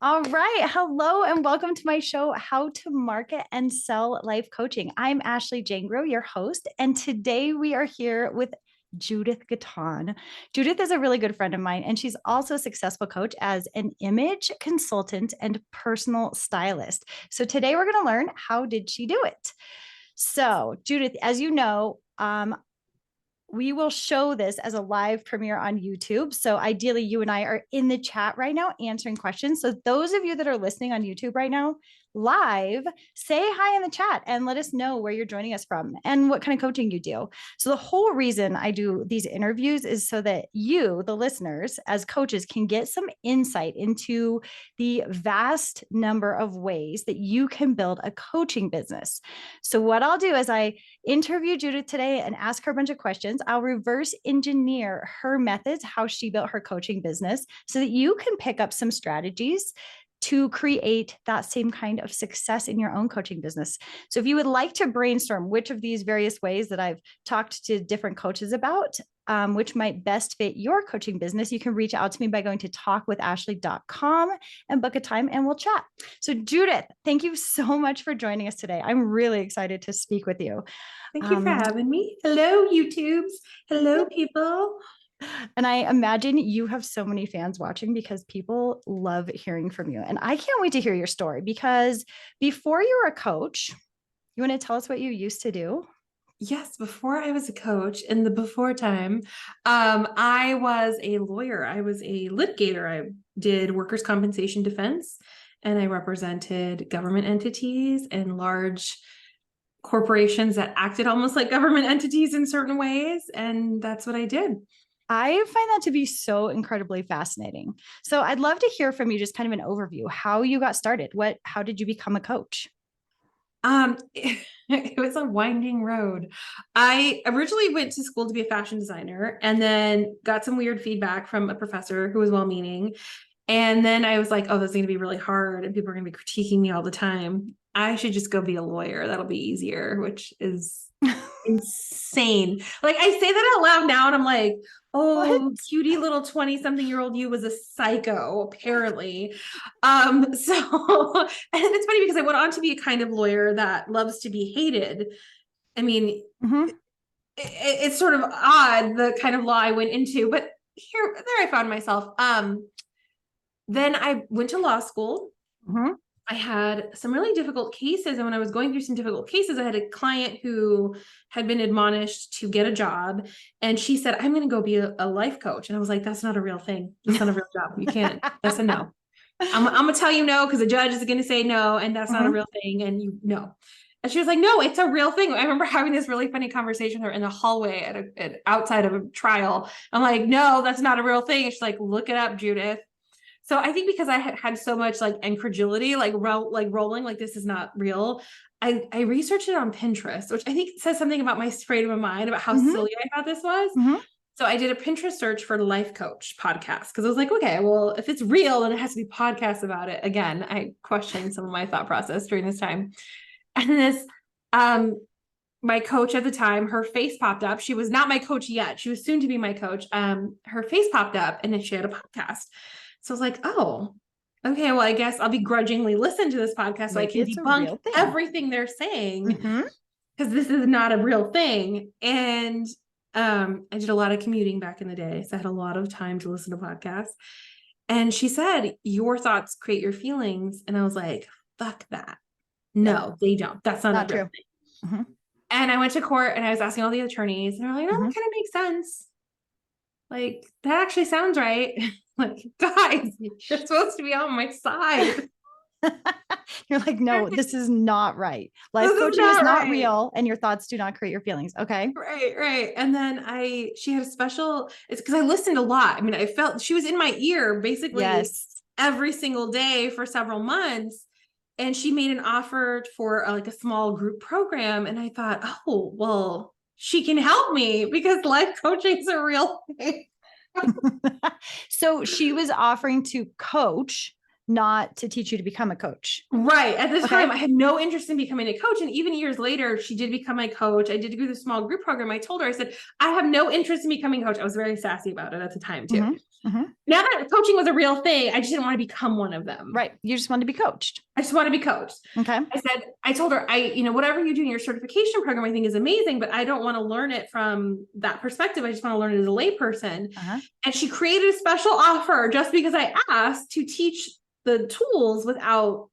All right. Hello and welcome to my show, How to Market and Sell Life Coaching. I'm Ashley Jangro, your host, and today we are here with Judith Gaton. Judith is a really good friend of mine, and she's also a successful coach as an image consultant and personal stylist. So today we're going to learn, how did she do it? So Judith, as you know, we will show this as a live premiere on YouTube. So ideally, you and I are in the chat right now answering questions. So those of you that are listening on YouTube right now, live, say hi in the chat and let us know where you're joining us from and what kind of coaching you do. So the whole reason I do these interviews is so that you, the listeners, as coaches, can get some insight into the vast number of ways that you can build a coaching business. So what I'll do is I interview Judith today and ask her a bunch of questions. I'll reverse engineer her methods, how she built her coaching business, so that you can pick up some strategies to create that same kind of success in your own coaching business. So if you would like to brainstorm which of these various ways that I've talked to different coaches about, which might best fit your coaching business, you can reach out to me by going to talkwithashley.com and book a time and we'll chat. So Judith, thank you so much for joining us today. I'm really excited to speak with you. Thank you for having me. Hello, YouTubes. Hello, people. And I imagine you have so many fans watching because people love hearing from you. And I can't wait to hear your story, because before you were a coach, you want to tell us what you used to do? Yes, before I was a coach, in the before time, I was a lawyer. I was a litigator. I did workers' compensation defense, and I represented government entities and large corporations that acted almost like government entities in certain ways. And that's what I did. I find that to be so incredibly fascinating. So I'd love to hear from you, just kind of an overview, how you got started. How did you become a coach? It was a winding road. I originally went to school to be a fashion designer and then got some weird feedback from a professor who was well-meaning. And then I was like, oh, this is going to be really hard and people are going to be critiquing me all the time. I should just go be a lawyer. That'll be easier, which is insane. Like, I say that out loud now and I'm like, oh, what? Cutie little 20-something-year-old you was a psycho, apparently. And it's funny because I went on to be a kind of lawyer that loves to be hated. I mean, it's sort of odd, the kind of law I went into, but there I found myself. Then I went to law school. I had some really difficult cases. And when I was going through some difficult cases, I had a client who had been admonished to get a job. And she said, I'm going to go be a life coach. And I was like, that's not a real thing. That's not a real job. You can't. That's a no. I'm going to tell you no, because the judge is going to say no. And that's not a real thing. And you know. And she was like, no, it's a real thing. I remember having this really funny conversation with her in the hallway outside of a trial. I'm like, no, that's not a real thing. And she's like, look it up, Judith. So I think because I had so much like incredulity, rolling, like this is not real. I researched it on Pinterest, which I think says something about my frame of mind, about how silly I thought this was. So I did a Pinterest search for life coach podcast, because I was like, okay, well, if it's real, then it has to be podcasts about it. Again, I questioned some of my thought process during this time. And this, my coach at the time, her face popped up. She was not my coach yet. She was soon to be my coach. Her face popped up and then she had a podcast. So I was like, oh, okay, well, I guess I'll begrudgingly listen to this podcast so I can debunk everything they're saying, because this is not a real thing. And I did a lot of commuting back in the day, so I had a lot of time to listen to podcasts. And she said, your thoughts create your feelings. And I was like, fuck that. No, they don't. That's not a real thing. And I went to court and I was asking all the attorneys, and they're like, oh, that kind of makes sense. Like, that actually sounds right. Like, guys, you're supposed to be on my side. You're like, no, this is not right. Life coaching is not real, and your thoughts do not create your feelings. Okay. Right. And then she had a special, it's because I listened a lot. I mean, I felt she was in my ear basically every single day for several months. And she made an offer for a small group program. And I thought, oh, well, she can help me because life coaching is a real thing. So she was offering to coach, not to teach you to become a coach. Right. At this time, I had no interest in becoming a coach. And even years later, she did become my coach. I did do the small group program. I told her, I said, I have no interest in becoming a coach. I was very sassy about it at the time too. Mhm. Now that coaching was a real thing, I just didn't want to become one of them. Right. You just wanted to be coached. I just want to be coached. Okay. I told her, whatever you do in your certification program, I think is amazing, but I don't want to learn it from that perspective. I just want to learn it as a layperson. And she created a special offer just because I asked to teach the tools without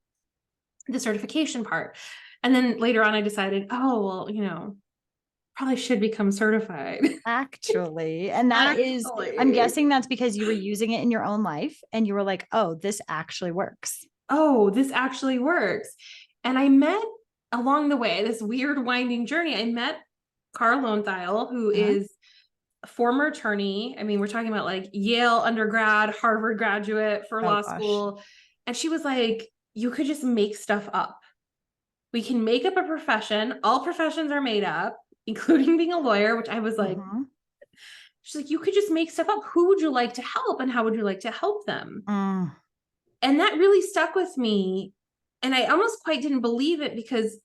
the certification part. And then later on, I decided, oh, well, probably should become certified. Actually, and that is, I'm guessing that's because you were using it in your own life and you were like, oh, this actually works. Oh, this actually works. And I met along the way, this weird winding journey, I met Carl Lowenthal, who is a former attorney. I mean, we're talking about like Yale undergrad, Harvard graduate for law school. And she was like, you could just make stuff up. We can make up a profession. All professions are made up, including being a lawyer, which I was like, she's like, you could just make stuff up. Who would you like to help and how would you like to help them? And that really stuck with me. And I almost quite didn't believe it because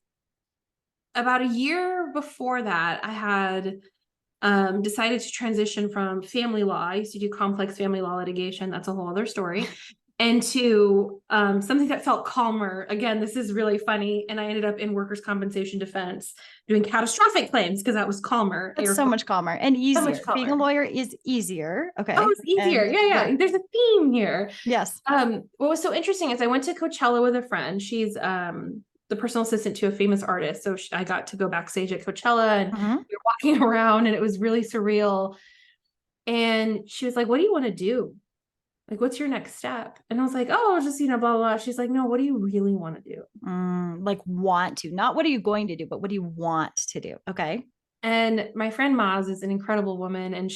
about a year before that, I had decided to transition from family law. I used to do complex family law litigation. That's a whole other story. And to something that felt calmer. Again, this is really funny. And I ended up in workers' compensation defense doing catastrophic claims because that was calmer. It's so much calmer and easier. So being a lawyer is easier. Okay. Oh, it's easier. Yeah. There's a theme here. Yes. What was so interesting is I went to Coachella with a friend. She's the personal assistant to a famous artist. So I got to go backstage at Coachella and we were walking around and it was really surreal. And she was like, what do you want to do? Like, what's your next step? And I was like, oh, just, blah, blah, blah. She's like, no, what do you really want to do? Like want to, not what are you going to do, but what do you want to do? Okay. And my friend Maz is an incredible woman. And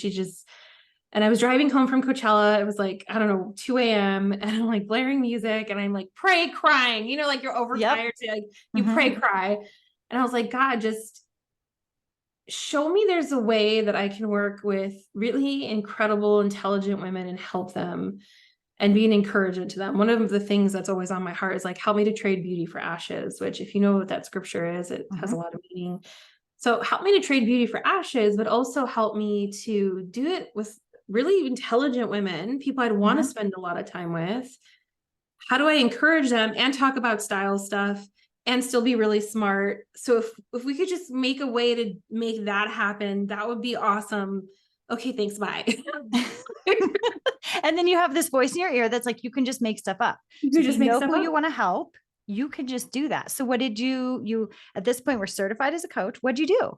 and I was driving home from Coachella. It was like, I don't know, 2 a.m. and I'm like blaring music and I'm like, pray crying, like you're overtired to like, you pray cry. And I was like, God, just show me there's a way that I can work with really incredible, intelligent women and help them and be an encouragement to them. One of the things that's always on my heart is like, help me to trade beauty for ashes, which if you know what that scripture is, it has a lot of meaning. So help me to trade beauty for ashes, but also help me to do it with really intelligent women, people I'd want to spend a lot of time with. How do I encourage them and talk about style stuff and still be really smart? So if we could just make a way to make that happen, that would be awesome. Okay, thanks, bye. And then you have this voice in your ear that's like, you can just make stuff up. You can just make stuff up. Who you want to help, you can just do that. So what did you at this point were certified as a coach? What'd you do?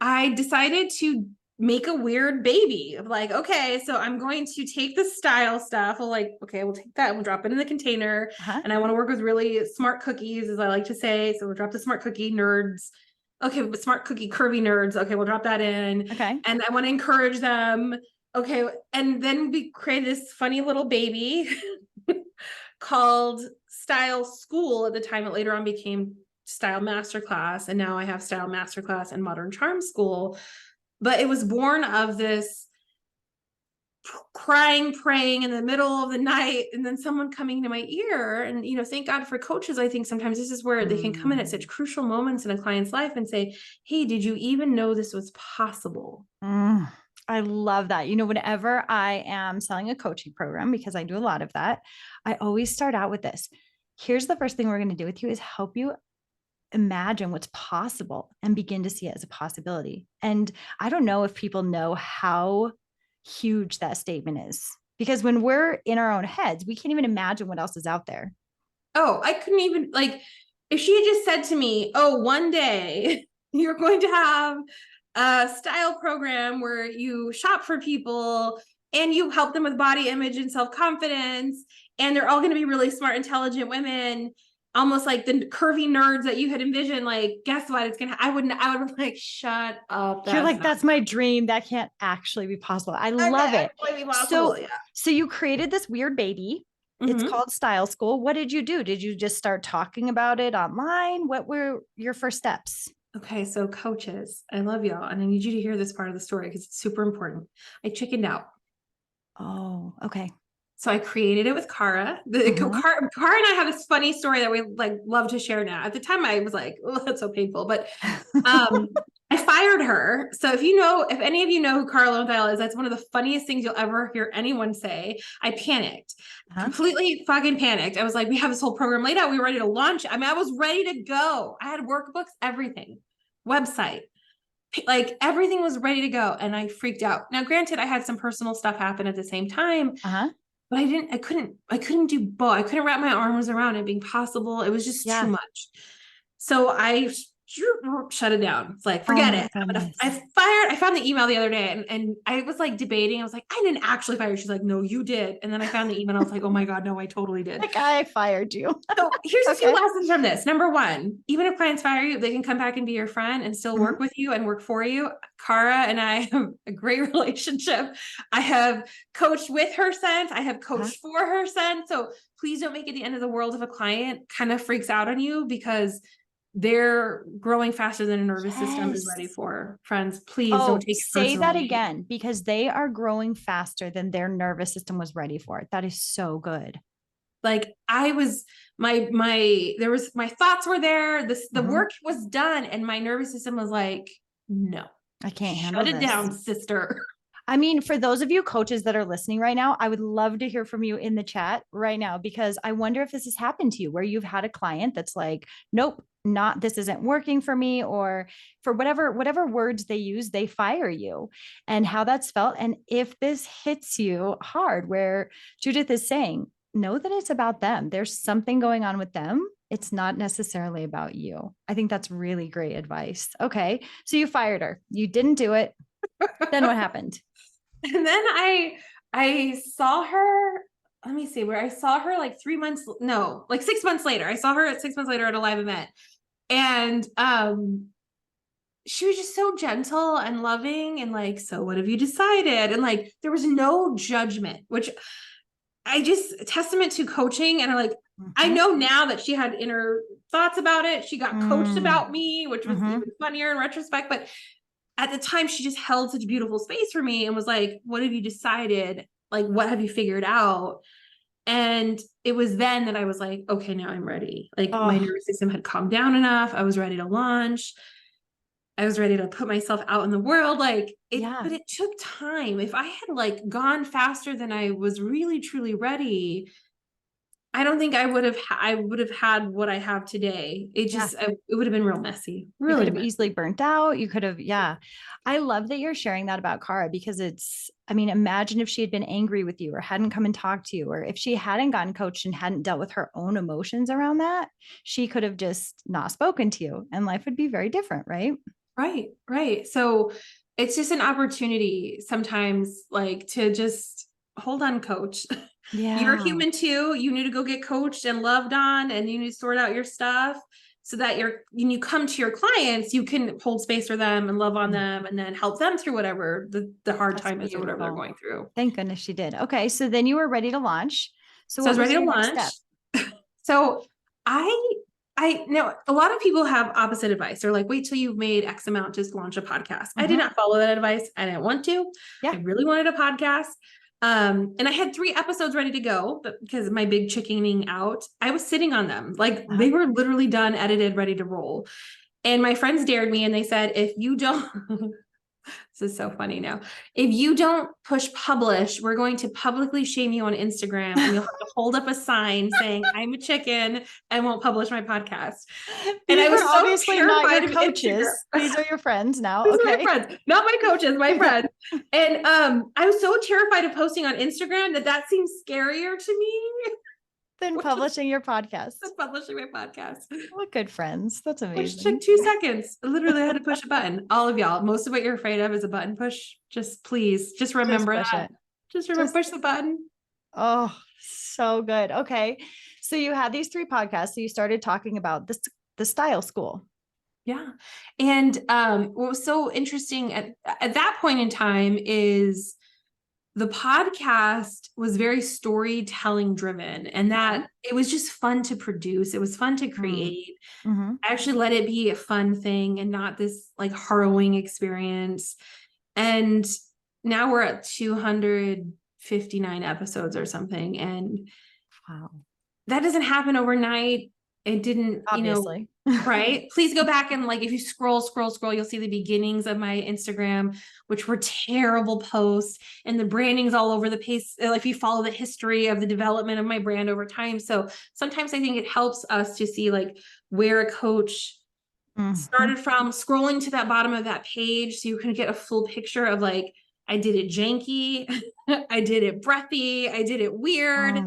I decided to make a weird baby of like, okay, so I'm going to take the style stuff. We'll take that and we'll drop it in the container. And I want to work with really smart cookies, as I like to say. So we'll drop the smart cookie nerds. Okay, but smart cookie curvy nerds. Okay, we'll drop that in. Okay. And I want to encourage them. Okay. And then we created this funny little baby called Style School. At the time, it later on became Style Masterclass. And now I have Style Masterclass and Modern Charm School. But it was born of this crying, praying in the middle of the night, and then someone coming to my ear. And, thank God for coaches. I think sometimes this is where they can come in at such crucial moments in a client's life and say, hey, did you even know this was possible? I love that. Whenever I am selling a coaching program, because I do a lot of that, I always start out with this. Here's the first thing we're going to do with you is help you imagine what's possible and begin to see it as a possibility. And I don't know if people know how huge that statement is, because when we're in our own heads, we can't even imagine what else is out there. Oh, I couldn't even, if she had just said to me, oh, one day you're going to have a style program where you shop for people and you help them with body image and self-confidence, and they're all going to be really smart, intelligent women, almost like the curvy nerds that you had envisioned, guess what? It's I would be like, shut up. You're like, that's my dream. That can't actually be possible. I love it. So you created this weird baby. It's called Style School. What did you do? Did you just start talking about it online? What were your first steps? Okay. So coaches, I love y'all. And I need you to hear this part of the story because it's super important. I chickened out. Oh, okay. So I created it with Cara. Mhm. Cara and I have this funny story that we like love to share now. At the time I was like, oh, that's so painful. But I fired her. So if any of you know who Cara Lowenthal is, that's one of the funniest things you'll ever hear anyone say. I panicked. Huh? Completely fucking panicked. I was like, we have this whole program laid out. We were ready to launch. I mean, I was ready to go. I had workbooks, everything, website, like everything was ready to go. And I freaked out. Now, granted, I had some personal stuff happen at the same time, Uh-huh. but I couldn't do both. I couldn't wrap my arms around it being possible. It was just too Yeah. much. So I shut it down. It's like, Oh forget my it. goodness. I found the email the other day and I was like debating. I was like, I didn't actually fire you. She's like, no, you did. And then I found the email. I was like, oh my God, no, I totally did. Like I fired you. So here's a few Okay. lessons from this. Number one, even if clients fire you, they can come back and be your friend and still work Mhm. with you and work for you. Cara and I have a great relationship. I have coached with her since. I have Uh-huh. coached for her since. So please don't make it the end of the world if a client kind of freaks out on you because they're growing faster than a nervous system is ready Yes. for. Friends, please don't Oh, take it say that personally. again because they are growing faster than their nervous system was ready for it. That is so good. Like I was my thoughts were there, the Mhm. work was done and my nervous system was like, no, I can't handle shut it this. down, sister. I mean, for those of you coaches that are listening right now, I would love to hear from you in the chat right now because I wonder if this has happened to you where you've had a client that's like, nope, not this isn't working for me, or for whatever words they use, they fire you, and how that's felt. And if this hits you hard, where Judith is saying, know that it's about them. There's something going on with them. It's not necessarily about you. I think that's really great advice. Okay. So you fired her. You didn't do it. Then what happened? And then I saw her, let me see where I saw her like 3 months, no, like 6 months later. I saw her at 6 months later at a live event. And she was just so gentle and loving and like, so what have you decided? And like there was no judgment, which I just testament to coaching. And I Mhm. know now that she had inner thoughts about it. She got coached Mm. about me, which was even Mhm. funnier in retrospect. But at the time, she just held such beautiful space for me and was like, what have you decided? Like, what have you figured out? And it was then that I was like, okay, now I'm ready. Like my Oh, nervous system had calmed down enough. I was ready to launch. I was ready to put myself out in the world. Like it, yeah. but it took time. If I had like gone faster than I was really truly ready, I don't think I would have had what I have today. Yeah. It would have been real messy, You could really have messy. easily burnt out. You could have, yeah. I love that you're sharing that about Cara because I mean, imagine if she had been angry with you or hadn't come and talked to you, or if she hadn't gotten coached and hadn't dealt with her own emotions around that, she could have just not spoken to you and life would be very different, right? Right, right. So it's just an opportunity sometimes, like to just hold on, coach. You're Yeah. human too. You need to go get coached and loved on, and you need to sort out your stuff so that when you come to your clients, you can hold space for them and love on Mm, them and then help them through whatever the hard that's time is or whatever they're beautiful. going through. Thank goodness she did. Okay. So then you were ready to launch. So So I what was was ready to your next launch. step? So I I know a lot of people have opposite advice. They're like, wait till you've made X amount to launch a podcast. I did Mhm. not follow that advice. I didn't want to. I Yeah. really wanted a podcast. And I had 3 episodes ready to go, but because of my big chickening out, I was sitting on them. Like Uh-huh. they were literally done, edited, ready to roll. And my friends dared me and they said, if you don't, this is so funny now. If you don't push publish, we're going to publicly shame you on Instagram and you'll have to hold up a sign saying, I'm a chicken and won't publish my podcast. And I These was are so obviously not terrified your of Instagram. coaches. These are your friends now. These are my Okay. friends, not my coaches, my friends. And I was so terrified of posting on Instagram that seems scarier to me, Then which is publishing your podcast. publishing my podcast. What good friends. That's Which took amazing. 2 seconds. Literally, I had to push a button. All of y'all, most of what you're afraid of is a button push. Just please, just Just remember push that. it. Just remember, Just, push the button. oh, so good. Okay. So you had these three podcasts. So you started talking about the style school. Yeah. And what was so interesting at that point in time is the podcast was very storytelling driven and that it was just fun to produce. It was fun to create. Mm-hmm. I actually let it be a fun thing and not this like harrowing experience. And now we're at 250 59 episodes or something. And Wow. that doesn't happen overnight. It didn't, Obviously. right? Please go back and like, if you scroll, you'll see the beginnings of my Instagram, which were terrible posts, and the branding's all over the place. If you follow the history of the development of my brand over time. So sometimes I think it helps us to see like where a coach started from, scrolling to that bottom of that page. So you can get a full picture of like, I did it janky, I did it breathy, I did it weird,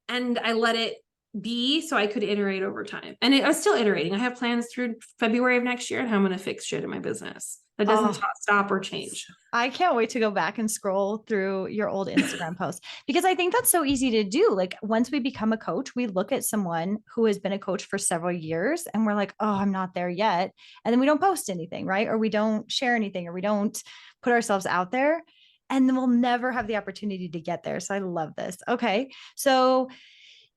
and I let it be so I could iterate over time. And I was still iterating. I have plans through February of next year and how I'm going to fix shit in my business. That doesn't stop or change. I can't wait to go back and scroll through your old Instagram posts, because I think that's so easy to do. Like once we become a coach, we look at someone who has been a coach for several years and we're like, oh, I'm not there yet. And then we don't post anything, right? Or we don't share anything, or we don't put ourselves out there. And then we'll never have the opportunity to get there. So I love this. Okay. So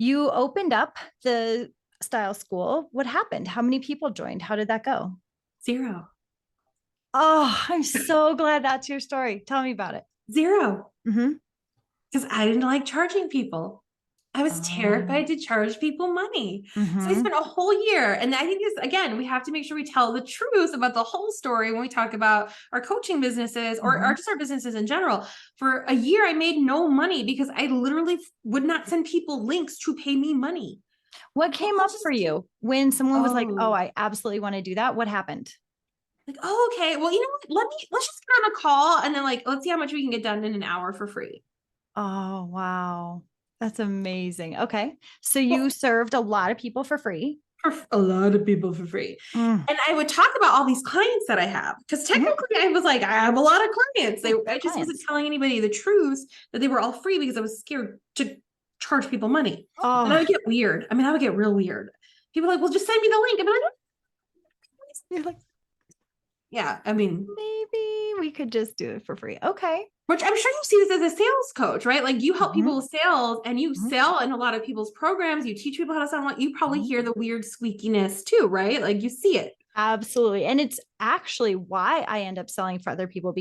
you opened up the style school. What happened? How many people joined? How did that go? 0. Oh, I'm so glad that's your story. Tell me about it. 0. Mm-hmm. Because I didn't like charging people. I was terrified to charge people money. So I spent a whole year. And I think this, again, we have to make sure we tell the truth about the whole story when we talk about our coaching businesses or just our businesses in general. For a year, I made no money because I literally would not send people links to pay me money. What came up for you when someone was like, oh, Oh. I absolutely want to do that? What happened? Like, oh, okay. Well, you know what? Let's just get on a call and then like, let's see how much we can get done in an hour for free. Oh, wow. That's amazing. Okay. So you Well, served a lot of people for free. for a lot of people for free. Mm. And I would talk about all these clients that I have, because technically I was like, I have a lot of clients. I just wasn't telling anybody the truth that they were all free because I was scared to charge people money. And I would get weird. I mean, I would get real weird. People are like, well, just send me the link. You're like, yeah, I mean, maybe we could just do it for free. Okay. which I'm sure you see this as a sales coach, right? Like you help people with sales and you sell in a lot of people's programs. You teach people how to sell. Like you probably hear the weird squeakiness too, right? Like you see it. Absolutely. And it's actually why I end up selling for other people,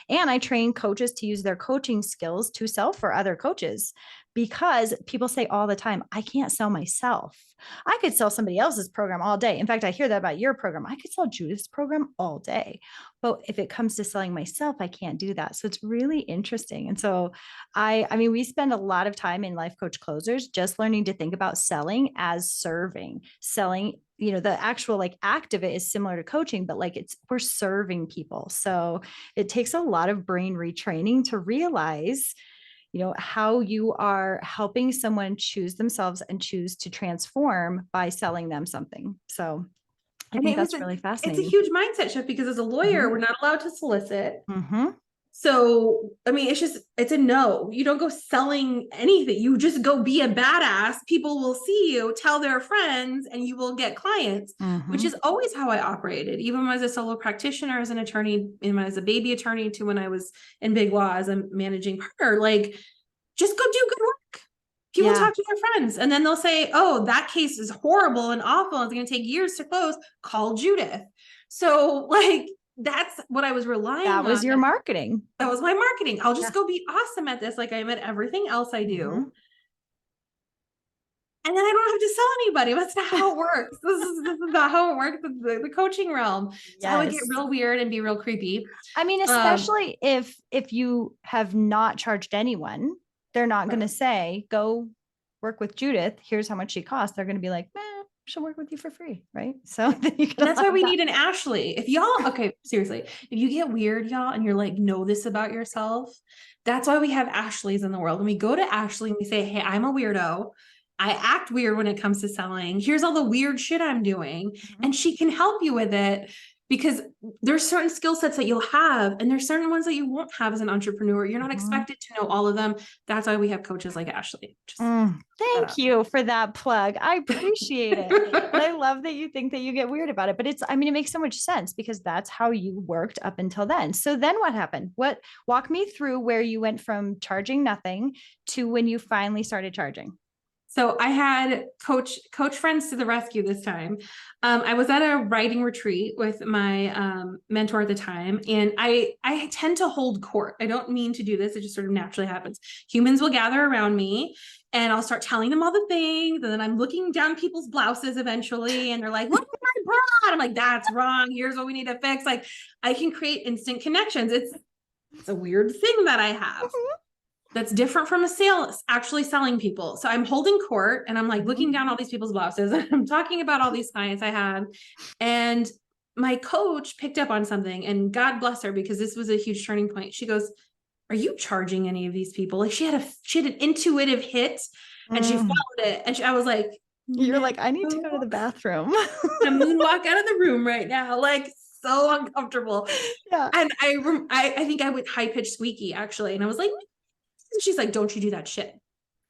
and I train coaches to use their coaching skills to sell for other coaches, because people say all the time, I can't sell myself. I could sell somebody else's program all day. In fact, I hear that about your program. I could sell Judith's program all day. But if it comes to selling myself, I can't do that. So it's really interesting. And so I mean, we spend a lot of time in Life Coach Closers just learning to think about selling as serving, selling, the actual like act of it is similar to coaching, but like we're serving people. So it takes a lot of brain retraining to realize, how you are helping someone choose themselves and choose to transform by selling them something. So I think that's really fascinating. It's a huge mindset shift because as a lawyer, we're not allowed to solicit. So, I mean, it's a no. You don't go selling anything. You just go be a badass. People will see you, tell their friends, and you will get clients, which is always how I operated, even as a solo practitioner, as an attorney, and as a baby attorney, to when I was in big law as a managing partner. Like, just go do good work. People talk to their friends, and then they'll say, oh, that case is horrible and awful. It's going to take years to close. Call Judith. So, like, that's what I was relying on. That was your marketing. That was my marketing. I'll just go be awesome at this, like I am at everything else I do. And then I don't have to sell anybody. That's not how it works. This is not how it works in the coaching realm. So I would get real weird and be real creepy. I mean, especially if you have not charged anyone, they're not going to say, go work with Judith. Here's how much she costs. They're going to be like, she'll work with you for free. Right. So that's why we need an Ashley. If y'all, okay, seriously, if you get weird, y'all, and you're like, know this about yourself, that's why we have Ashleys in the world. And we go to Ashley and we say, hey, I'm a weirdo. I act weird when it comes to selling. Here's all the weird shit I'm doing. And she can help you with it, because there's certain skill sets that you'll have, and there's certain ones that you won't have as an entrepreneur. You're not expected to know all of them. That's why we have coaches like Ashley. Thank you for that plug. I appreciate it. And I love that you think that you get weird about it, but it makes so much sense, because that's how you worked up until then. So then what happened? Walk me through where you went from charging nothing to when you finally started charging. So I had coach friends to the rescue this time. I was at a writing retreat with my mentor at the time, and I tend to hold court. I don't mean to do this; it just sort of naturally happens. Humans will gather around me, and I'll start telling them all the things, and then I'm looking down people's blouses eventually, and they're like, "Look at my bra!" I'm like, "That's wrong. Here's what we need to fix." Like, I can create instant connections. It's a weird thing that I have. That's different from actually selling people. So I'm holding court and I'm like looking down all these people's blouses and I'm talking about all these clients I had. And my coach picked up on something, and God bless her, because this was a huge turning point. She goes, "Are you charging any of these people?" Like she had an intuitive hit and she followed it. And I was like, you're like, I need to go to the bathroom. I'm gonna moonwalk out of the room right now. Like, so uncomfortable. Yeah. And I think I went high pitched squeaky actually. And I was like, and she's like, "Don't you do that shit?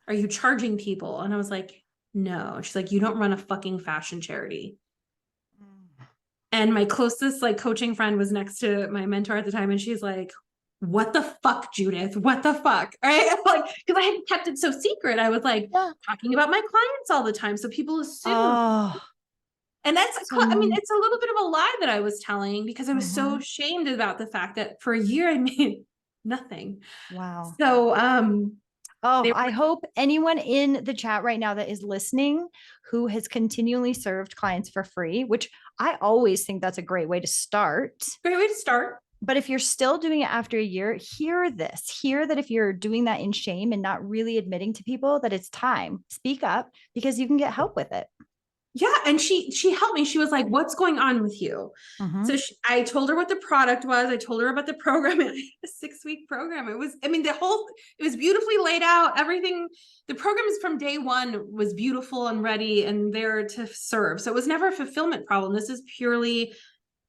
Are you charging people?" And I was like, "No." She's like, "You don't run a fucking fashion charity." And my closest like coaching friend was next to my mentor at the time. And she's like, "What the fuck, Judith? What the fuck?" Right? Like, because I had kept it so secret. I was like talking about my clients all the time. So people assume. Oh. And I mean, it's a little bit of a lie that I was telling, because I was so ashamed about the fact that for a year I made nothing. Wow. So, I hope anyone in the chat right now that is listening who has continually served clients for free, which I always think that's a great way to start. Great way to start. But if you're still doing it after a year, hear that if you're doing that in shame and not really admitting to people that it's time, speak up, because you can get help with it. Yeah. And she helped me. She was like, "What's going on with you?" So I told her what the product was. I told her about the program. A 6-week program. It was beautifully laid out. Everything, the programs from day one was beautiful and ready and there to serve. So it was never a fulfillment problem. This is purely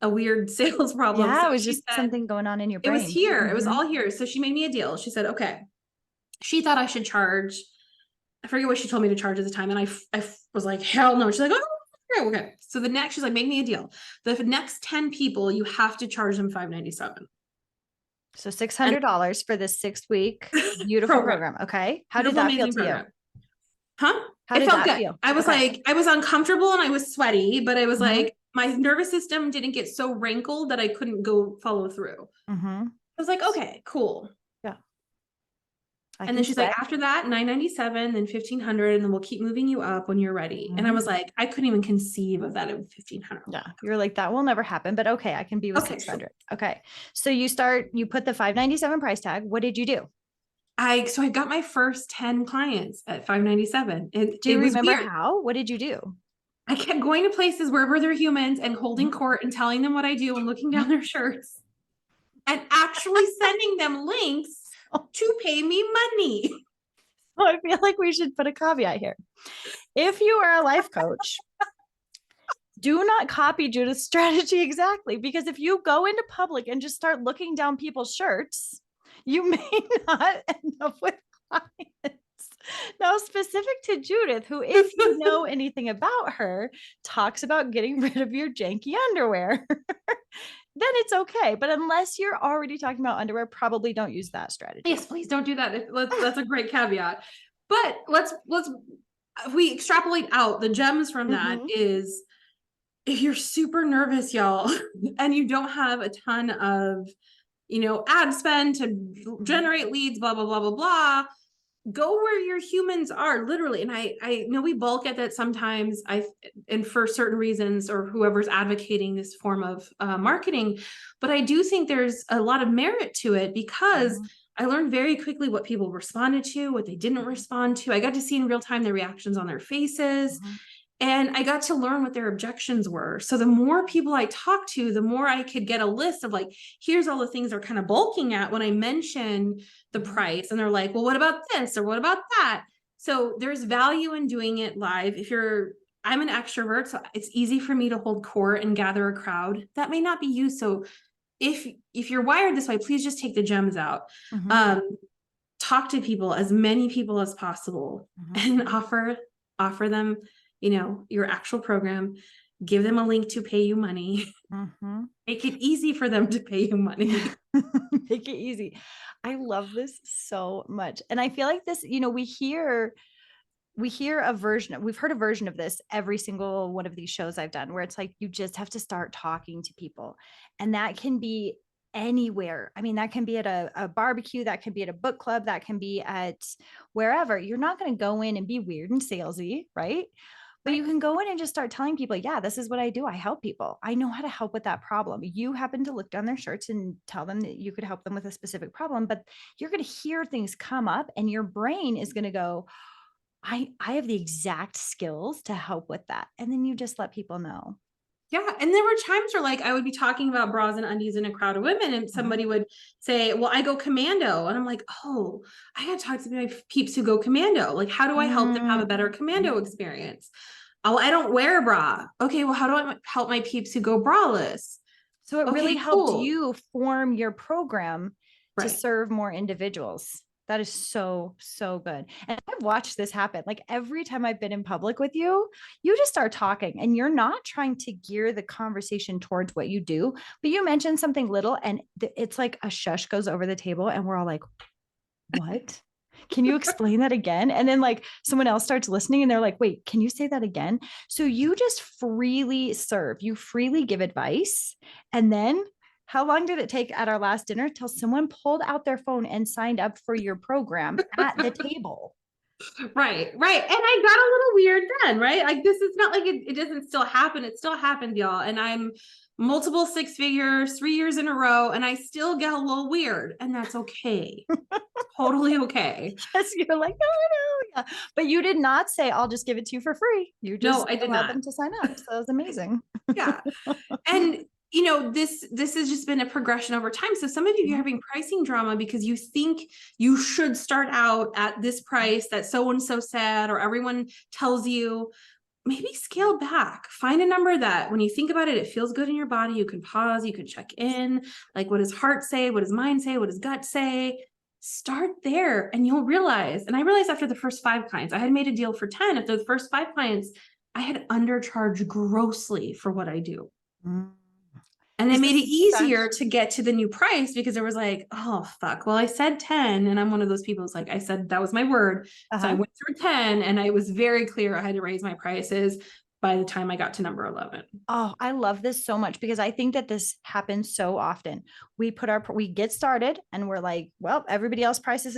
a weird sales problem. Yeah, So it was just something going on in your brain. It was here. It was all here. So she made me a deal. She said, okay. She thought I should charge, I forget what she told me to charge at the time. And I was like, hell no. She's like, "Oh, okay." So she's like, "Make me a deal. The next 10 people, you have to charge them $597. So $600 for this 6-week beautiful program. Okay. How did that feel to you? Huh? It felt good. Feel? I was like, I was uncomfortable and I was sweaty, but I was like, my nervous system didn't get so wrinkled that I couldn't go follow through. I was like, okay, cool. Yeah. And then she's like, "After that, $997, then $1,500, and then we'll keep moving you up when you're ready." And I was like, I couldn't even conceive of that at $1,500. Yeah. You're like, that will never happen, but okay, I can be with 600. Okay. So you put the $597 price tag. What did you do? I got my first 10 clients at $597. Do you remember how? What did you do? I kept going to places wherever they're humans and holding court and telling them what I do and looking down their shirts and actually sending them links to pay me money. So I feel like we should put a caveat here. If you are a life coach, do not copy Judith's strategy exactly, because if you go into public and just start looking down people's shirts, you may not end up with clients. Now, specific to Judith, who, if you know anything about her, talks about getting rid of your janky underwear, then it's okay. But unless you're already talking about underwear, probably don't use that strategy. Yes, please don't do that. That's a great caveat. But if we extrapolate out the gems from that is, if you're super nervous, y'all, and you don't have a ton of, ad spend to generate leads, blah, blah, blah, blah, blah, go where your humans are, literally. And I know we balk at that sometimes, and for certain reasons, or whoever's advocating this form of marketing, but I do think there's a lot of merit to it, because I learned very quickly what people responded to, what they didn't respond to. I got to see in real time the reactions on their faces. And I got to learn what their objections were. So the more people I talked to, the more I could get a list of like, here's all the things they're kind of balking at when I mention the price. And they're like, "Well, what about this? Or what about that?" So there's value in doing it live. I'm an extrovert, so it's easy for me to hold court and gather a crowd. That may not be you. So if you're wired this way, please just take the gems out. Talk to people, as many people as possible, and offer them your actual program. Give them a link to pay you money. Make it easy for them to pay you money. Make it easy. I love this so much. And I feel like this, we hear we've heard a version of this every single one of these shows I've done, where it's like, you just have to start talking to people. And that can be anywhere. I mean, that can be at a barbecue, that can be at a book club, that can be at wherever. You're not going to go in and be weird and salesy, right? But Right. you can go in and just start telling people, yeah, this is what I do. I help people. I know how to help with that problem. You happen to look down their shirts and tell them that you could help them with a specific problem, but you're going to hear things come up and your brain is going to go, I have the exact skills to help with that. And then you just let people know. Yeah. And there were times where like I would be talking about bras and undies in a crowd of women and somebody would say, well, I go commando. And I'm like, oh, I got to talk to my peeps who go commando. Like, how do I help them have a better commando experience? Oh, I don't wear a bra. Okay. Well, how do I help my peeps who go braless? So it really Okay, helped cool. you form your program to Right. serve more individuals. That is so, so good. And I've watched this happen. Like every time I've been in public with you, you just start talking and you're not trying to gear the conversation towards what you do, but you mention something little and it's like a shush goes over the table and we're all like, what? Can you explain that again? And then like someone else starts listening and they're like, wait, can you say that again? So you just freely serve, you freely give advice. And then how long did it take at our last dinner till someone pulled out their phone and signed up for your program at the table? Right, right. And I got a little weird then, right? Like this is not like it doesn't still happen. It still happened, y'all. And I'm multiple six figures, 3 years in a row, and I still get a little weird. And that's okay. Totally okay. Yes, you're like, no, no, yeah. But you did not say, I'll just give it to you for free. You No, just I did allowed not. them to sign up. So that was amazing. Yeah. And this has just been a progression over time. So some of you are having pricing drama because you think you should start out at this price that so and so said, or everyone tells you. Maybe scale back, find a number that when you think about it, it feels good in your body. You can pause, you can check in, like what does heart say, what does mind say, what does gut say. Start there and you'll realize. And I realized after the first 5 clients, I had made a deal for 10. After the first 5 clients, I had undercharged grossly for what I do. Mm. And it Is made it this easier to get to the new price because it was like, oh, fuck. Well, I said 10. And I'm one of those people who's like, I said that was my word. So I uh-huh. went through 10 and I was very clear I had to raise my prices by the time I got to number 11. Oh, I love this so much because I think that this happens so often. We get started and we're like, well, everybody else prices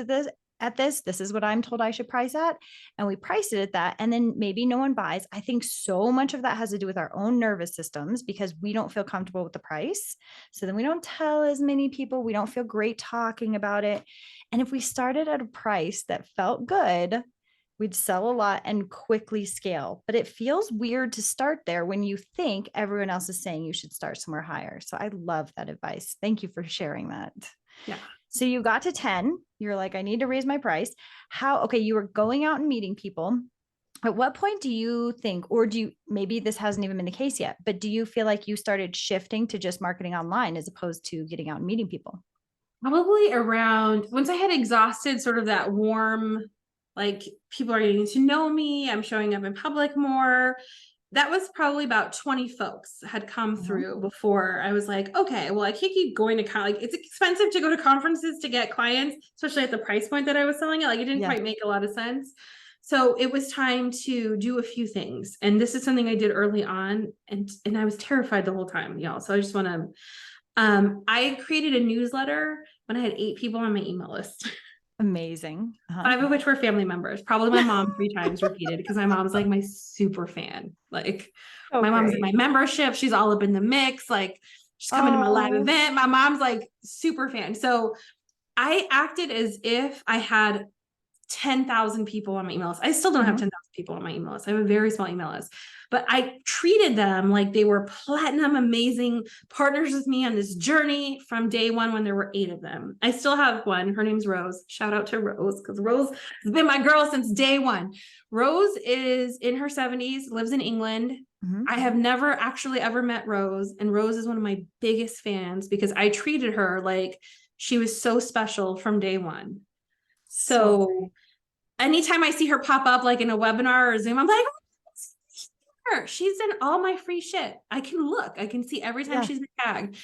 this is what I'm told I should price at. And we price it at that. And then maybe no one buys. I think so much of that has to do with our own nervous systems because we don't feel comfortable with the price. So then we don't tell as many people, we don't feel great talking about it. And if we started at a price that felt good, we'd sell a lot and quickly scale. But it feels weird to start there when you think everyone else is saying you should start somewhere higher. So I love that advice. Thank you for sharing that. Yeah. So you got to 10. You're like, I need to raise my price. Okay, you were going out and meeting people. At what point do you think, or do you, maybe this hasn't even been the case yet, but do you feel like you started shifting to just marketing online as opposed to getting out and meeting people? Probably around once I had exhausted sort of that warm, like people are getting to know me, I'm showing up in public more. That was probably about 20 folks had come through before I was like, okay, well, I can't keep going to like it's expensive to go to conferences to get clients, especially at the price point that I was selling it. Like it didn't Yeah. quite make a lot of sense. So it was time to do a few things. And this is something I did early on. And I was terrified the whole time, y'all. So I just want to I created a newsletter when I had 8 people on my email list. Amazing. 5 of which were family members. Probably my mom 3 times repeated because my mom's like my super fan. Like Oh, my mom's in great. my membership. She's all up in the mix. Like she's coming to my live Oh, event. My mom's like super fan. So I acted as if I had 10,000 people on my email list. I still don't have 10,000 people on my email list. I have a very small email list, but I treated them like they were platinum, amazing partners with me on this journey from day one when there were 8 of them. I still have one. Her name's Rose. Shout out to Rose because Rose has been my girl since day one. Rose is in her 70s, lives in England. I have never actually ever met Rose, and Rose is one of my biggest fans because I treated her like she was so special from day one. So anytime I see her pop up like in a webinar or Zoom, I'm like, oh, she's in all my free shit. I can look, I can see every time yeah. she's been tagged.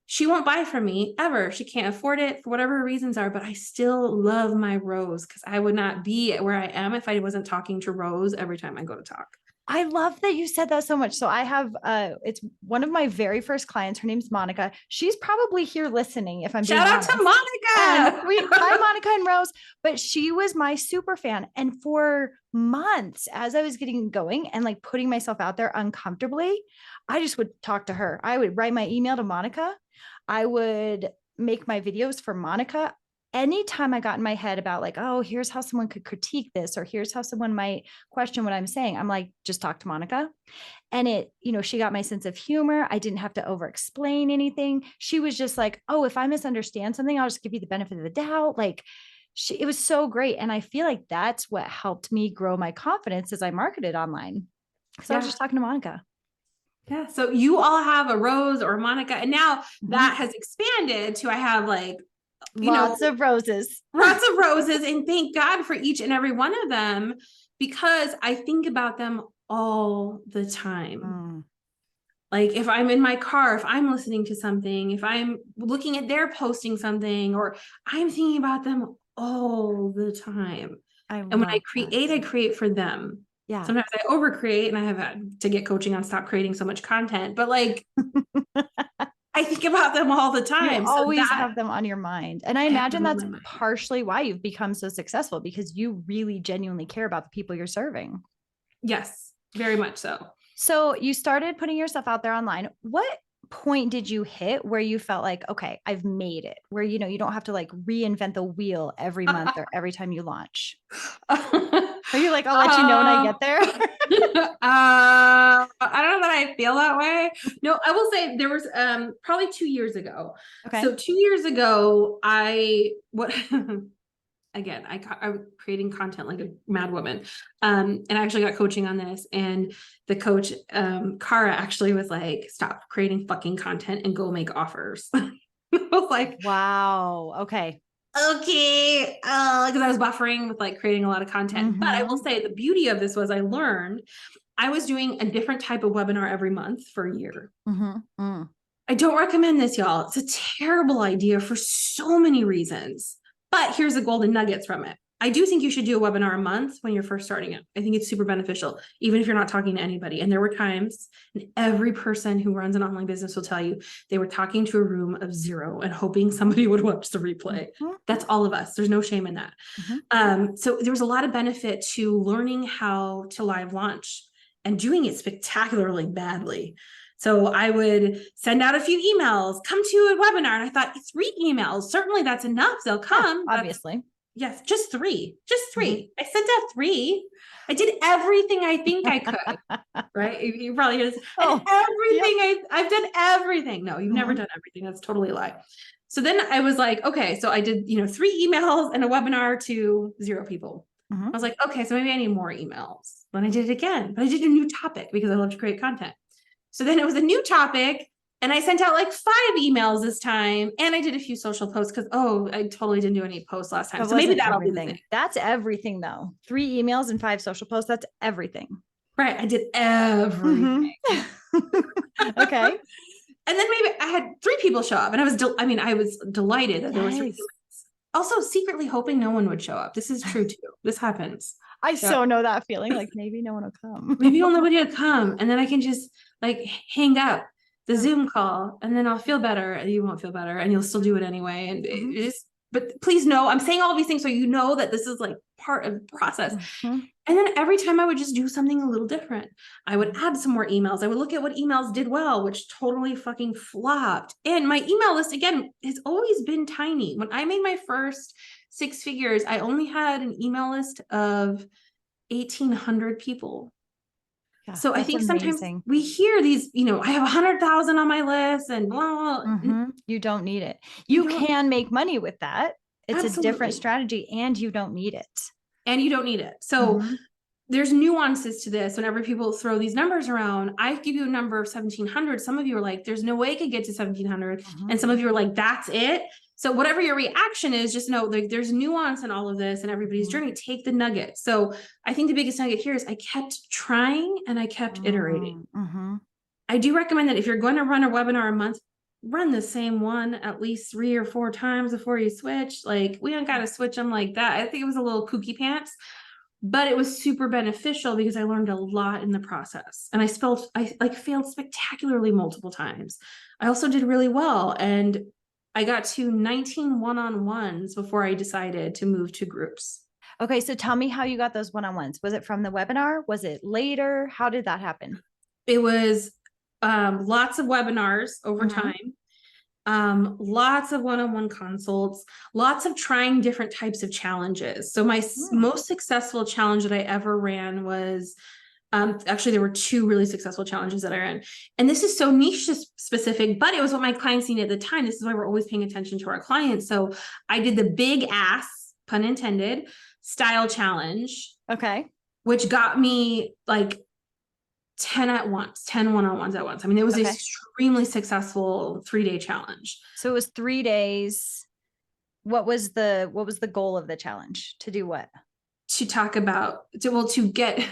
She won't buy from me ever. She can't afford it for whatever her reasons are, but I still love my Rose because I would not be where I am if I wasn't talking to Rose every time I go to talk. I love that you said that so much. So I have it's one of my very first clients. Her name's Monica. She's probably here listening if I'm being Shout out honest. to And Monica. hi Monica and Rose, but she was my super fan. And for months, as I was getting going and like putting myself out there uncomfortably, I just would talk to her. I would write my email to Monica. I would make my videos for Monica. Anytime I got in my head about like, oh, here's how someone could critique this, or here's how someone might question what I'm saying, I'm like, just talk to Monica. And it, she got my sense of humor. I didn't have to over explain anything. She was just like, oh, if I misunderstand something, I'll just give you the benefit of the doubt. Like it was so great. And I feel like that's what helped me grow my confidence as I marketed online. So I was just talking to Monica. Yeah. So you all have a Rose or a Monica, and now that has expanded to I have like lots of roses. Lots of roses, and thank God for each and every one of them because I think about them all the time. Like if I'm in my car, if I'm listening to something, if I'm looking at their posting something, or I'm thinking about them all the time. And when I create for them. Yeah. Sometimes I overcreate and I have to get coaching on stop creating so much content, but like I think about them all the time. You always have them on your mind. And I imagine that's mind. partially why you've become so successful, because you really genuinely care about the people you're serving. Yes, very much so. So you started putting yourself out there online. What point did you hit where you felt like, okay, I've made it, where, you don't have to like reinvent the wheel every month or every time you launch? Are you like, I'll let you know when I get there? I don't know that I feel that way. No, I will say there was probably 2 years ago. Okay. So 2 years ago, again, I was creating content like a mad woman. And I actually got coaching on this. And the coach, Cara, actually was like, stop creating fucking content and go make offers. I was like, wow. Okay. Because I was buffering with like creating a lot of content. But I will say the beauty of this was I learned I was doing a different type of webinar every month for a year. I don't recommend this, y'all. It's a terrible idea for so many reasons. But here's the golden nuggets from it. I do think you should do a webinar a month when you're first starting out. I think it's super beneficial, even if you're not talking to anybody. And there were times, and every person who runs an online business will tell you, they were talking to a room of 0 and hoping somebody would watch the replay. That's all of us. There's no shame in that. So there was a lot of benefit to learning how to live launch and doing it spectacularly badly. So I would send out a few emails, come to a webinar. And I thought 3 emails, certainly that's enough. They'll come. Yeah, obviously. Yes, just 3. I sent out 3. I did everything I think I could. Right? You probably hear this. I've done everything. No, you've never done everything. That's totally a lie. So then I was like, okay, so I did, 3 emails and a webinar to 0 people. I was like, okay, so maybe I need more emails. Then I did it again, but I did a new topic because I love to create content. So then it was a new topic. And I sent out like 5 emails this time. And I did a few social posts because, I totally didn't do any posts last time. So maybe that'll be the thing. That's everything though. 3 emails and 5 social posts. That's everything. Right. I did everything. Okay. And then maybe I had 3 people show up and I was delighted that there were 3 people. Also secretly hoping no one would show up. This is true too. This happens. I so know that feeling, like maybe no one will come. Maybe nobody will come. And then I can just like hang up the Zoom call and then I'll feel better and you won't feel better and you'll still do it anyway. And but please know, I'm saying all these things so you know that this is like part of the process. And then every time I would just do something a little different. I would add some more emails. I would look at what emails did well, which totally fucking flopped. And my email list, again, has always been tiny. When I made my first 6 figures, I only had an email list of 1,800 people. Yeah, so I think sometimes we hear these, I have 100,000 on my list and blah, blah. You don't need it. You can make money with that. It's a different strategy and you don't need it. So there's nuances to this. Whenever people throw these numbers around, I give you a number of 1,700. Some of you are like, there's no way I could get to 1,700. And some of you are like, that's it. So whatever your reaction is, just know like there's nuance in all of this and everybody's journey. Take the nugget. So I think the biggest nugget here is I kept trying and I kept iterating. I do recommend that if you're going to run a webinar a month, run the same one at least 3 or 4 times before you switch. Like, we don't got to switch them like that. I think it was a little kooky pants, but it was super beneficial because I learned a lot in the process. And I like failed spectacularly multiple times. I also did really well. And I got to 19 one-on-ones before I decided to move to groups. Okay. So tell me how you got those one-on-ones. Was it from the webinar? Was it later? How did that happen? It was lots of webinars over Mhm. time, lots of one-on-one consults, lots of trying different types of challenges. So my Mm. most successful challenge that I ever ran was actually there were two really successful challenges that I ran. And this is so niche specific, but it was what my clients needed at the time. This is why we're always paying attention to our clients. So I did the big ass, pun intended, style challenge, Okay. which got me like 10 at once, 10 one-on-ones at once. I mean, it was an Okay. extremely successful 3-day challenge. So it was 3 days. What was the goal of the challenge? To do what? To talk about, to get,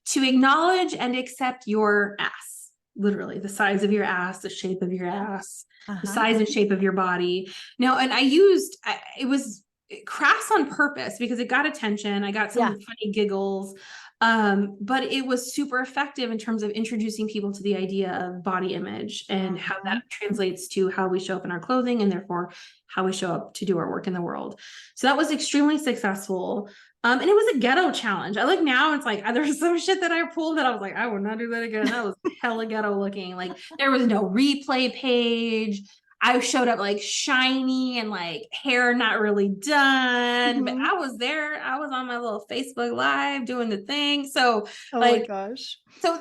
to acknowledge and accept your ass, literally the size of your ass, the shape of your ass, the size and shape of your body. Now, and it was crass on purpose because it got attention. I got some funny giggles. But it was super effective in terms of introducing people to the idea of body image and how that translates to how we show up in our clothing and therefore how we show up to do our work in the world. So that was extremely successful. And it was a ghetto challenge. I look now, it's like there's some shit that I pulled that I was like, I would not do that again. That was hella ghetto looking. Like, there was no replay page. I showed up like shiny and like hair not really done, but I was there. I was on my little Facebook Live doing the thing. So, Oh my like, gosh. so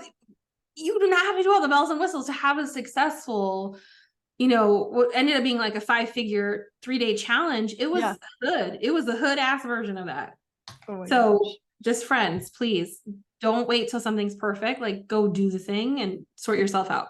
you do not have to do all the bells and whistles to have a successful, what ended up being like a 5-figure 3-day challenge. It was hood. It was the hood ass version of that. Oh my So gosh. just friends, please don't wait till something's perfect. Like, go do the thing and sort yourself out.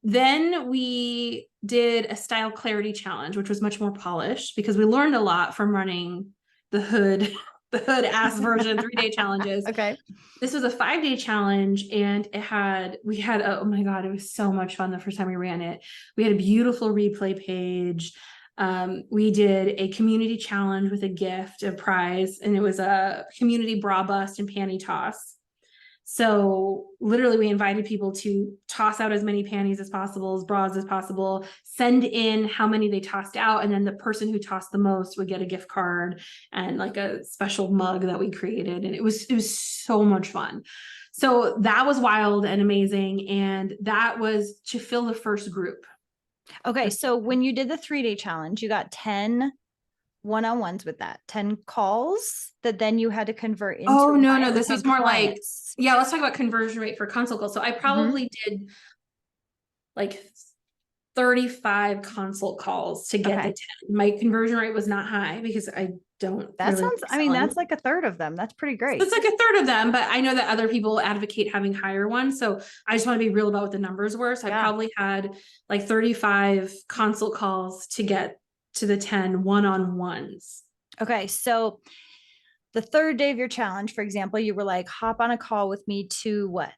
Then we did a style clarity challenge, which was much more polished because we learned a lot from running the hood, the hood ass version 3-day challenges. Okay. This was a 5-day challenge and oh my God, it was so much fun the first time we ran it. We had a beautiful replay page. We did a community challenge with a gift, a prize, and it was a community bra bust and panty toss. So literally we invited people to toss out as many panties as possible, as bras as possible, send in how many they tossed out. And then the person who tossed the most would get a gift card and like a special mug that we created. And it was so much fun. So that was wild and amazing. And that was to fill the first group. Okay. So when you did the 3-day challenge, you got 10 one-on-ones with that, 10 calls that then you had to convert into. Oh, no. This was more clients. Like, let's talk about conversion rate for consult calls. So I probably did like 35 consult calls to get the 10. My conversion rate was not high because I don't. That sounds, I mean, that's like a third of them. That's pretty great. It's like a third of them, but I know that other people advocate having higher ones. So I just want to be real about what the numbers were. So I probably had like 35 consult calls to get to the 10 one-on-ones. Okay. So the third day of your challenge, for example, you were like, hop on a call with me to what?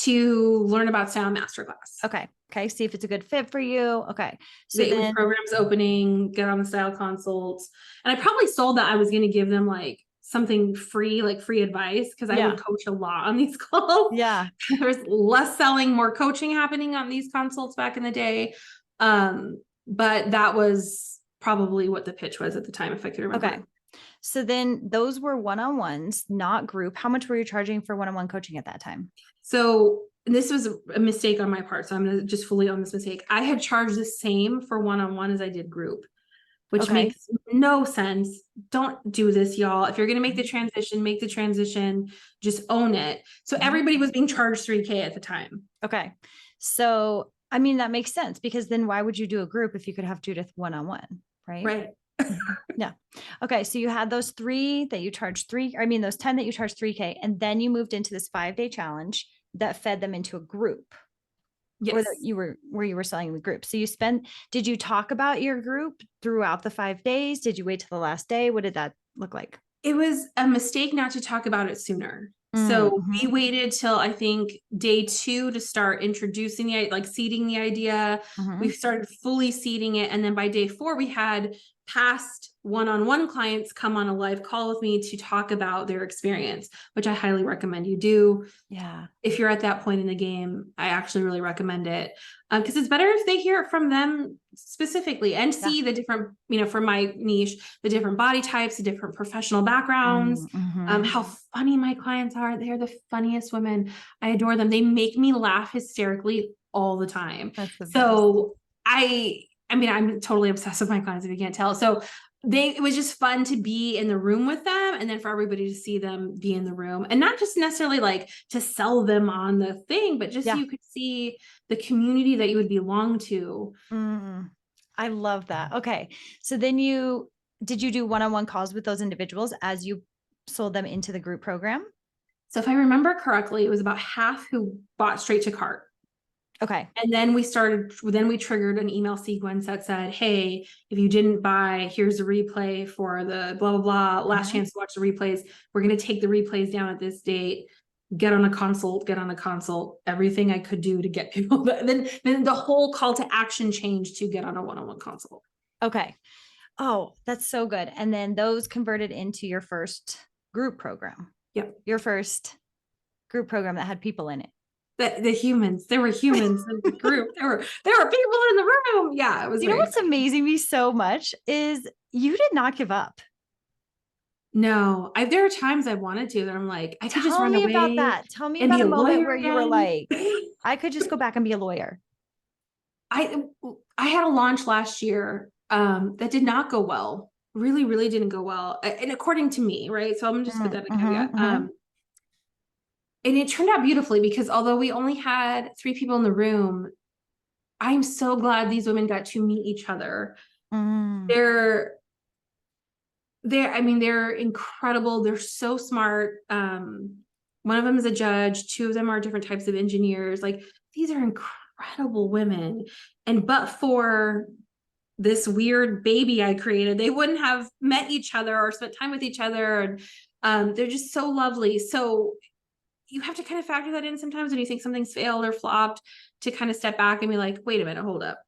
To learn about Style Masterclass. Okay. See if it's a good fit for you. Okay. So then programs opening, get on the style consults. And I probably sold that I was going to give them like something free, like free advice, because I would coach a lot on these calls. Yeah. There's less selling, more coaching happening on these consults back in the day. But that was probably what the pitch was at the time, if I could remember. Okay. So then those were one-on-ones, not group. How much were you charging for one-on-one coaching at that time? So this was a mistake on my part. So I'm going to just fully own this mistake. I had charged the same for one-on-one as I did group, which makes no sense. Don't do this, y'all. If you're going to make the transition, just own it. So everybody was being charged $3,000 at the time. Okay. So, I mean, that makes sense because then why would you do a group if you could have Judith one-on-one, right? Right. Yeah. Okay. So you had those 3 that you charged those 10 that you charged $3,000. And then you moved into this 5-day challenge that fed them into a group. Yes. Where you were selling the group. So did you talk about your group throughout the 5 days? Did you wait till the last day? What did that look like? It was a mistake not to talk about it sooner. So we Mm-hmm. waited till I think day 2 to start introducing seeding the idea. Mm-hmm. We started fully seeding it. And then by day 4, we had past one-on-one clients come on a live call with me to talk about their experience, which I highly recommend you do. Yeah. If you're at that point in the game, I actually really recommend it, because it's better if they hear it from them specifically and see the different, for my niche, the different body types, the different professional backgrounds, Mm-hmm. how funny my clients are. They're the funniest women. I adore them. They make me laugh hysterically all the time. That's the best. So I'm totally obsessed with my clients, if you can't tell. So it was just fun to be in the room with them, and then for everybody to see them be in the room, and not just necessarily like to sell them on the thing, but just so you could see the community that you would belong to. I love that. Okay. So then did you do one-on-one calls with those individuals as you sold them into the group program? So if I remember correctly, it was about half who bought straight to cart. Okay. And then we triggered an email sequence that said, hey, if you didn't buy, here's a replay for the blah, blah, blah, last chance to watch the replays. We're going to take the replays down at this date. Get on a consult, everything I could do to get people. Then the whole call to action changed to get on a one-on-one consult. Okay. Oh, that's so good. And then those converted into your first group program. Yep. Your first group program that had people in it. The humans, there were humans in the group. There were people in the room. Yeah, it was. You know what's amazing me so much is you did not give up. No, there are times I wanted to that I'm like, I could just run away. Tell me about that. Tell me about a moment where you were like, I could just go back and be a lawyer. I had a launch last year that did not go well. Really, really didn't go well. And according to me, right? So I'm gonna just put that in a caveat. And it turned out beautifully, because although we only had 3 people in the room, I'm so glad these women got to meet each other. They're incredible. They're so smart. One of them is a judge. 2 of them are different types of engineers. Like, these are incredible women. And but for this weird baby I created, they wouldn't have met each other or spent time with each other. And they're just so lovely. So you have to kind of factor that in sometimes when you think something's failed or flopped, to kind of step back and be like, wait a minute, hold up.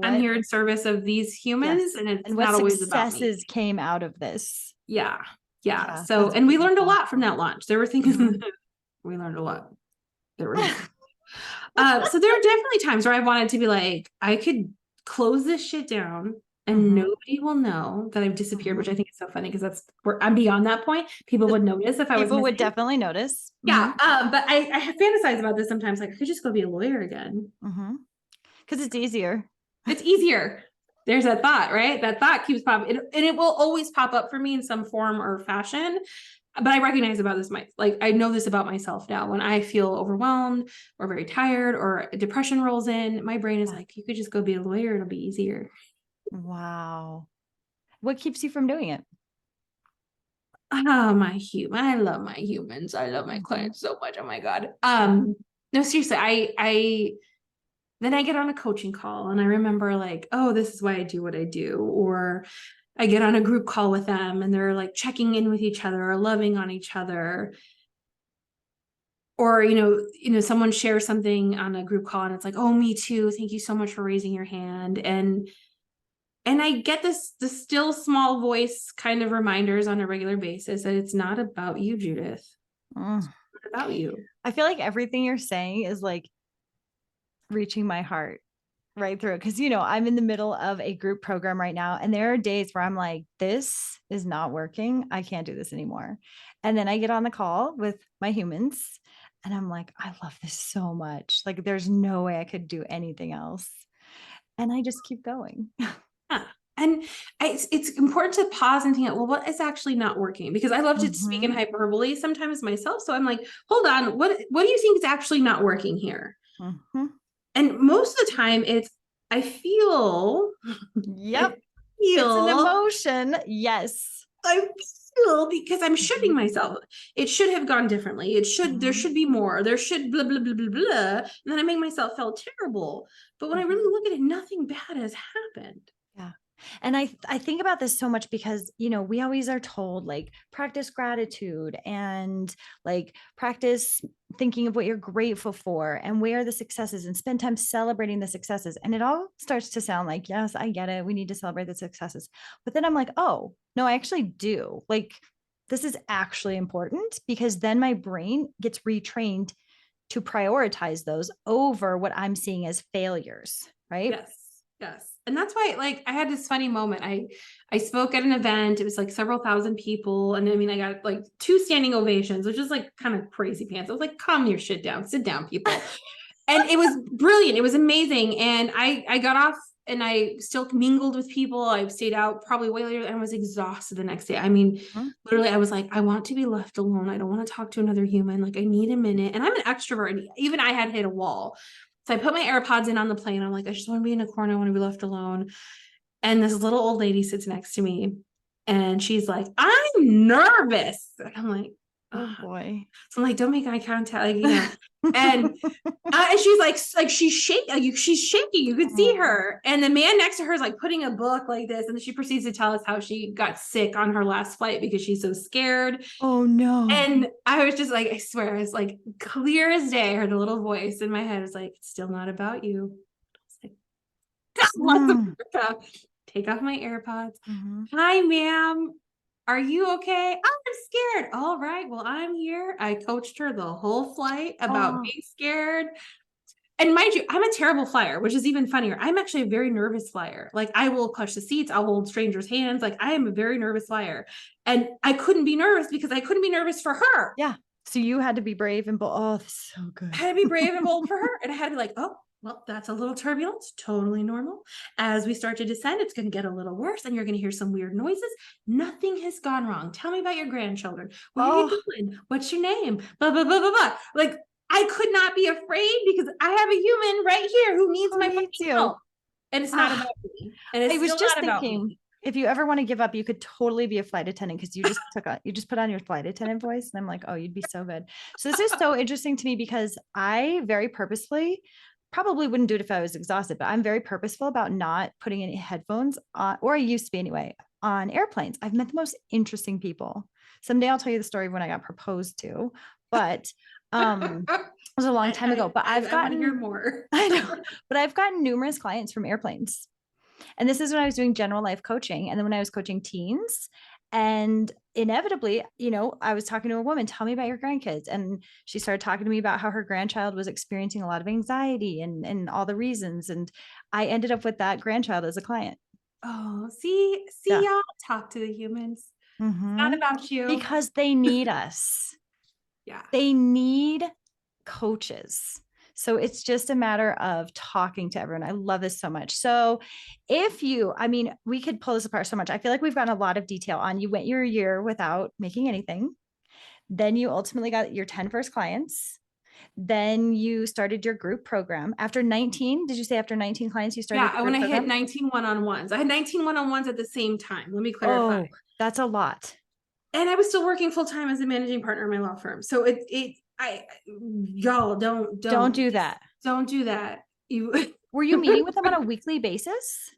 I'm here in service of these humans, and it's not always about me. What successes came out of this? Yeah. So, and we learned a lot from that launch. There were things we learned a lot. So there are definitely times where I wanted to be like, I could close this shit down and nobody will know that I've disappeared, which I think is so funny, because that's where I'm beyond that point. People would notice if I was missing. People would definitely notice. Yeah. But I fantasize about this sometimes. Like, I could just go be a lawyer again. Because it's easier. It's easier. There's that thought, right? That thought keeps popping, and it will always pop up for me in some form or fashion. But I recognize about this, I know this about myself now. When I feel overwhelmed or very tired or depression rolls in, my brain is like, you could just go be a lawyer. It'll be easier. Wow. What keeps you from doing it? Oh, I love my humans. I love my clients so much. Oh my God. No, seriously, then I get on a coaching call and I remember like, oh, this is why I do what I do. Or I get on a group call with them and they're like checking in with each other or loving on each other. Or, someone shares something on a group call and it's like, oh, me too. Thank you so much for raising your hand. And I get the still small voice kind of reminders on a regular basis that it's not about you, Judith. It's not about you. I feel like everything you're saying is like reaching my heart right through. Because, I'm in the middle of a group program right now. And there are days where I'm like, this is not working. I can't do this anymore. And then I get on the call with my humans and I'm like, I love this so much. Like, there's no way I could do anything else. And I just keep going. Yeah. And it's important to pause and think, well, what is actually not working? Because I love to speak in hyperbole sometimes myself. So I'm like, hold on, what do you think is actually not working here? And most of the time I feel. Yep. It's an emotion. Yes. I feel, because I'm shitting myself. It should have gone differently. There should be more. There should blah, blah, blah, blah, blah. And then I make myself feel terrible. But when I really look at it, nothing bad has happened. Yeah. And I think about this so much because, we always are told like practice gratitude and like practice thinking of what you're grateful for and where are the successes and spend time celebrating the successes. And it all starts to sound like, yes, I get it. We need to celebrate the successes. But then I'm like, oh, no, I actually do. Like, this is actually important because then my brain gets retrained to prioritize those over what I'm seeing as failures, right? Yes. Yes. And that's why, like, I had this funny moment. I spoke at an event. It was like several thousand people. And I mean, I got like 2 standing ovations, which is like kind of crazy pants. I was like, calm your shit down, sit down, people. And it was brilliant. It was amazing. And I got off and I still mingled with people. I stayed out probably way later and I was exhausted the next day. I mean, literally, I was like, I want to be left alone. I don't want to talk to another human. Like, I need a minute. And I'm an extrovert. And even I had hit a wall. So I put my AirPods in on the plane. I'm like, I just want to be in a corner. I want to be left alone. And this little old lady sits next to me and she's like, I'm nervous. And I'm like, Oh ugh. boy. So I'm like, don't make eye contact, like, and she's like she's shaking, like she's shaking. You could see her, and the man next to her is like putting a book like this, and then she proceeds to tell us how she got sick on her last flight because she's so scared. Oh no. And I was just like, I swear, it's like clear as day. I heard a little voice in my head. It's like, it's still not about you. It's like, God bless America. Take off my AirPods. Hi, ma'am. Are you okay? I'm scared. All right. Well, I'm here. I coached her the whole flight about being scared. And mind you, I'm a terrible flyer, which is even funnier. I'm actually a very nervous flyer. Like, I will clutch the seats. I'll hold strangers' hands. Like, I am a very nervous flyer. And I couldn't be nervous because I couldn't be nervous for her. Yeah. So you had to be brave and bold. Oh, that's so good. I had to be brave and bold for her. And I had to be like, oh, well, that's a little turbulence. Totally normal. As we start to descend, it's going to get a little worse and you're going to hear some weird noises. Nothing has gone wrong. Tell me about your grandchildren. Where are you going? What's your name? Blah, blah, blah, blah, blah. Like, I could not be afraid because I have a human right here who needs my help. And it's not about me. And it's still not about me. If you ever want to give up, you could totally be a flight attendant because you just put on your flight attendant voice. And I'm like, oh, you'd be so good. So this is so interesting to me because I very purposefully probably wouldn't do it if I was exhausted, but I'm very purposeful about not putting any headphones on, or I used to be anyway, on airplanes. I've met the most interesting people. Someday I'll tell you the story of when I got proposed to, but it was a long time ago, but I want to hear more. I know, but I've gotten numerous clients from airplanes. And this is when I was doing general life coaching. And then when I was coaching teens, and inevitably, I was talking to a woman, tell me about your grandkids. And she started talking to me about how her grandchild was experiencing a lot of anxiety and all the reasons. And I ended up with that grandchild as a client. Oh, see, yeah. Y'all talk to the humans. It's not about you. Because they need us. Yeah. They need coaches. So it's just a matter of talking to everyone. I love this so much. So we could pull this apart so much. I feel like we've gotten a lot of detail on, you went your year without making anything. Then you ultimately got your 10 first clients. Then you started your group program. After 19, did you say after 19 clients, you started? Yeah, when I hit 19 one-on-ones. I had 19 one-on-ones at the same time. Let me clarify. Oh, that's a lot. And I was still working full-time as a managing partner in my law firm. So y'all don't do that. Don't do that. Were you meeting with them on a weekly basis?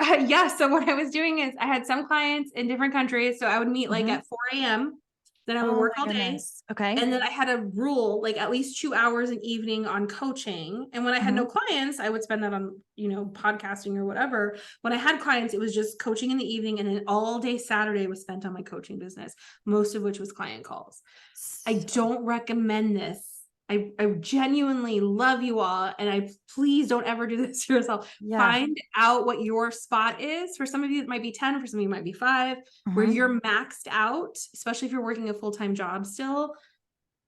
Yeah. So what I was doing is I had some clients in different countries. So I would meet like at 4 a.m. Then I would work all day. Okay. And then I had a rule, like at least 2 hours an evening on coaching. And when I had no clients, I would spend that on, podcasting or whatever. When I had clients, it was just coaching in the evening. And then all day Saturday was spent on my coaching business, most of which was client calls. I don't recommend this. I genuinely love you all. And please don't ever do this to yourself. Yeah. Find out what your spot is. For some of you, it might be 10, for some of you, it might be 5, where you're maxed out, especially if you're working a full-time job still,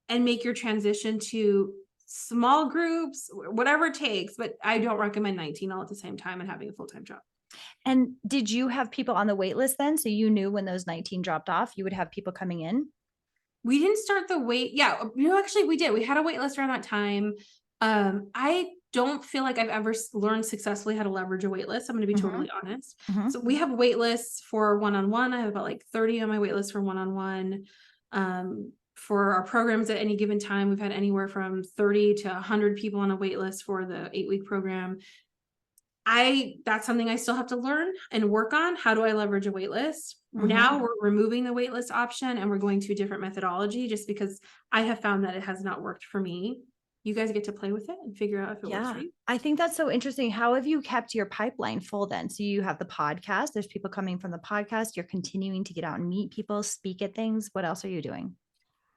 and make your transition to small groups, whatever it takes. But I don't recommend 19 all at the same time and having a full-time job. And did you have people on the wait list then? So you knew when those 19 dropped off, you would have people coming in? We didn't start the wait. Yeah, actually we did. We had a wait list around that time. I don't feel like I've ever learned successfully how to leverage a wait list. I'm going to be totally honest. So we have wait lists for one-on-one. I have about like 30 on my wait list for one-on-one. For our programs at any given time, we've had anywhere from 30 to 100 people on a wait list for the 8-week program. that's something I still have to learn and work on. How do I leverage a wait list? Mm-hmm. Now we're removing the wait list option and we're going to a different methodology just because I have found that it has not worked for me. You guys get to play with it and figure out if it works for Yeah. you. I think that's so interesting. How have you kept your pipeline full then? So you have the podcast, there's people coming from the podcast, you're continuing to get out and meet people, speak at things. What else are you doing?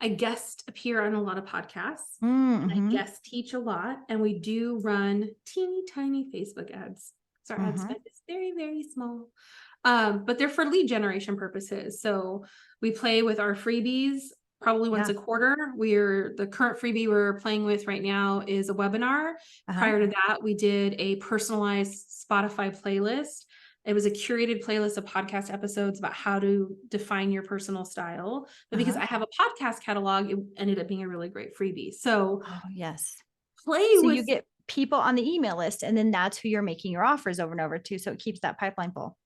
I guest appear on a lot of podcasts. I Mm-hmm. guest teach a lot, and we do run teeny tiny Facebook ads. So our ad Mm-hmm. spend is very, very small. But they're for lead generation purposes. So we play with our freebies probably once Yeah. a quarter. The current freebie we're playing with right now is a webinar. Uh-huh. Prior to that, we did a personalized Spotify playlist. It was a curated playlist of podcast episodes about how to define your personal style. But because Uh-huh. I have a podcast catalog, it ended up being a really great freebie. So Oh, yes. play So you with, get people on the email list, and then that's who you're making your offers over and over to. So it keeps that pipeline full.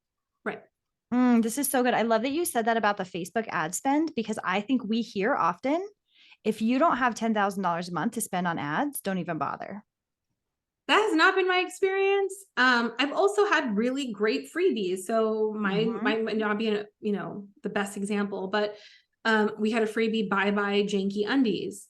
right. This is so good. I love that you said that about the Facebook ad spend, because I think we hear often, if you don't have $10,000 a month to spend on ads, don't even bother. That has not been my experience. I've also had really great freebies. So mine Mhm. might not be, the best example, but we had a freebie, Bye Bye Janky Undies.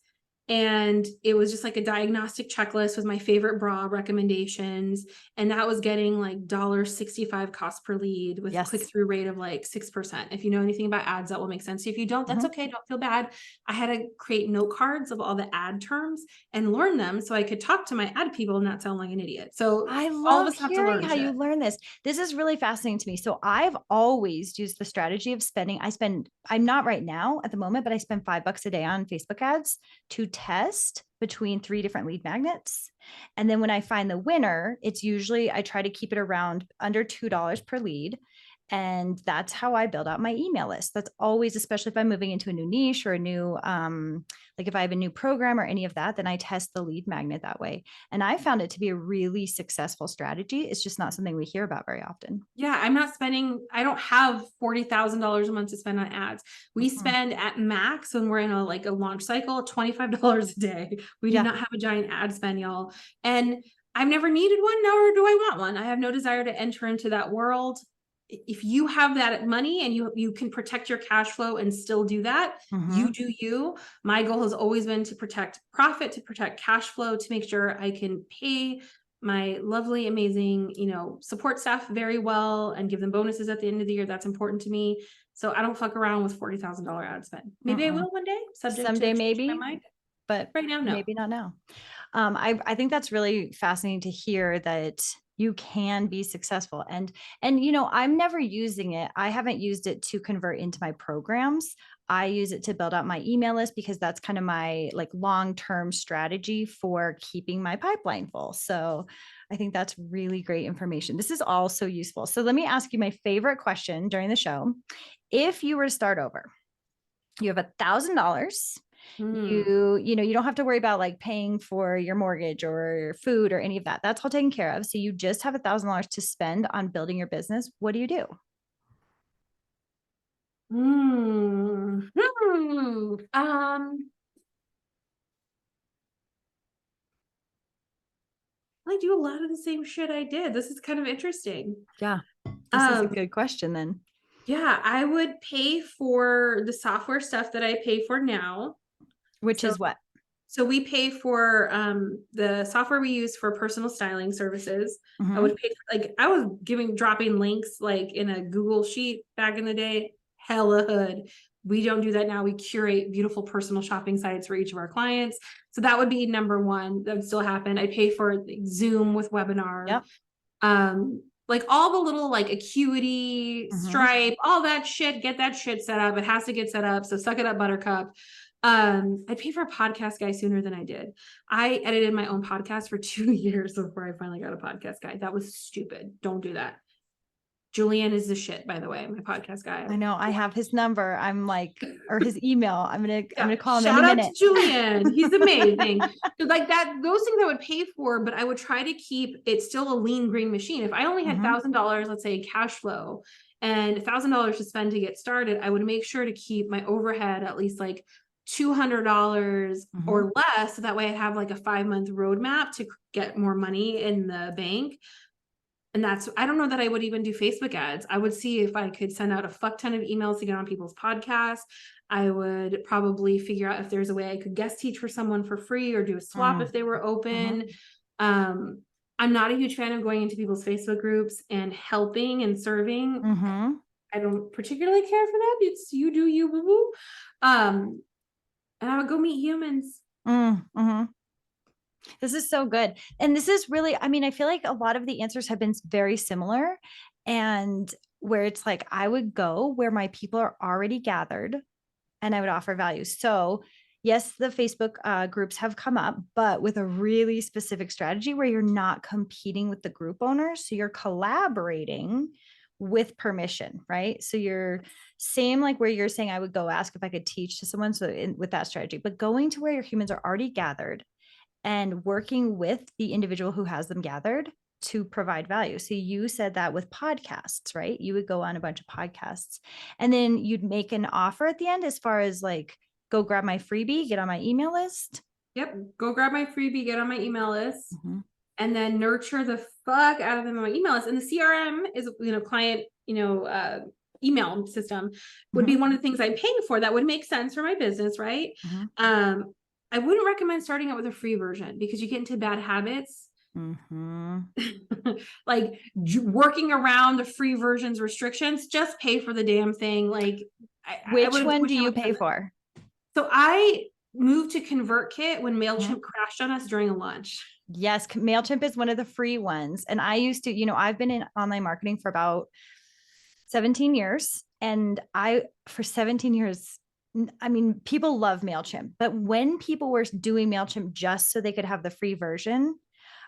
And it was just like a diagnostic checklist with my favorite bra recommendations. And that was getting like $1.65 cost per lead with Yes. click-through rate of like 6%. If you know anything about ads, that will make sense. If you don't, that's Mhm. okay. Don't feel bad. I had to create note cards of all the ad terms and learn them so I could talk to my ad people and not sound like an idiot. So I all of love us have to hearing learn how you shit. learn this. This is really fascinating to me. So I've always used the strategy of I'm not right now at the moment, but I spend $5 a day on Facebook ads to test between 3 different lead magnets. And then when I find the winner, I try to keep it around under $2 per lead. And that's how I build out my email list. That's always, especially if I'm moving into a new niche or a new, like if I have a new program or any of that, then I test the lead magnet that way. And I found it to be a really successful strategy. It's just not something we hear about very often. Yeah, I don't have $40,000 a month to spend on ads. We Mhm. spend at max when we're in a launch cycle, $25 a day. We do Yeah. not have a giant ad spend, y'all. And I've never needed one, nor do I want one. I have no desire to enter into that world. If you have that money and you can protect your cash flow and still do that, you Mhm. do you. My goal has always been to protect profit, to protect cash flow, to make sure I can pay my lovely, amazing, support staff very well and give them bonuses at the end of the year. That's important to me. So I don't fuck around with $40,000 ad spend. Maybe I Mm-mm. will one day, subject to Someday changing my maybe, mind. but Right now, no. maybe not now. I think that's really fascinating to hear that you can be successful. And I'm never using it. I haven't used it to convert into my programs. I use it to build out my email list because that's kind of my like long-term strategy for keeping my pipeline full. So I think that's really great information. This is all so useful. So let me ask you my favorite question during the show. If you were to start over, you have $1,000. Mm. You don't have to worry about like paying for your mortgage or food or any of that. That's all taken care of. So you just have $1,000 to spend on building your business. What do you do? Mm. I do a lot of the same shit I did. This is kind of interesting. Yeah, this is a Um, good question then. yeah, I would pay for the software stuff that I pay for now. Which So is what? So we pay for the software we use for personal styling services. I would Mhm. pay for, I was dropping links like in a Google sheet back in the day. Hella hood. We don't do that now. We curate beautiful personal shopping sites for each of our clients. So that would be number one. That would still happen. I pay for Zoom with webinar. Yep. Like all the little Acuity, Mhm. Stripe, all that shit, get that shit set up. It has to get set up. So suck it up, Buttercup. I paid for a podcast guy sooner than I did. I edited my own podcast for 2 years before I finally got a podcast guy. That was stupid. Don't do that. Julian is the shit, by the way, my podcast guy. I know I have his number. Or his email. I'm Yeah, gonna call him any shout out to minute. Julian. He's amazing. So like that, those things I would pay for, but I would try to keep it still a lean green machine. If I only had Mhm. $1,000, let's say cash flow, and $1,000 to spend to get started, I would make sure to keep my overhead at least like $200 Mhm. or less. So that way I have like a 5-month roadmap to get more money in the bank. And I don't know that I would even do Facebook ads. I would see if I could send out a fuck ton of emails to get on people's podcasts. I would probably figure out if there's a way I could guest teach for someone for free or do a swap if they were open. I'm not a huge fan of going into people's Facebook groups and helping and serving. I don't particularly care for that. It's you do you, boo boo. And I would go meet humans. This is so good. And this is really, I mean, I feel like a lot of the answers have been very similar, and where it's like, I would go where my people are already gathered and I would offer value. So yes, the Facebook groups have come up, but with a really specific strategy where you're not competing with the group owners. So you're collaborating with permission, right? So you're same like where you're saying, I would go ask if I could teach to someone. So with that strategy, but going to where your humans are already gathered and working with the individual who has them gathered to provide value. So you said that with podcasts, right? You would go on a bunch of podcasts and then you'd make an offer at the end as far as like, go grab my freebie, get on my email list. Yep. Go grab my freebie, get on my email list, and then nurture the fuck out of them on my email list. And the CRM is, client, email system would be one of the things I'm paying for. That would make sense for my business, right? I wouldn't recommend starting out with a free version because you get into bad habits. Like working around the free version's restrictions. Just pay for the damn thing. Like, which one do you pay for? So I moved to ConvertKit when MailChimp crashed on us during a launch. Yes, MailChimp is one of the free ones. And I used to, I've been in online marketing for about 17 years. And for 17 years, I mean, people love MailChimp, but when people were doing MailChimp just so they could have the free version,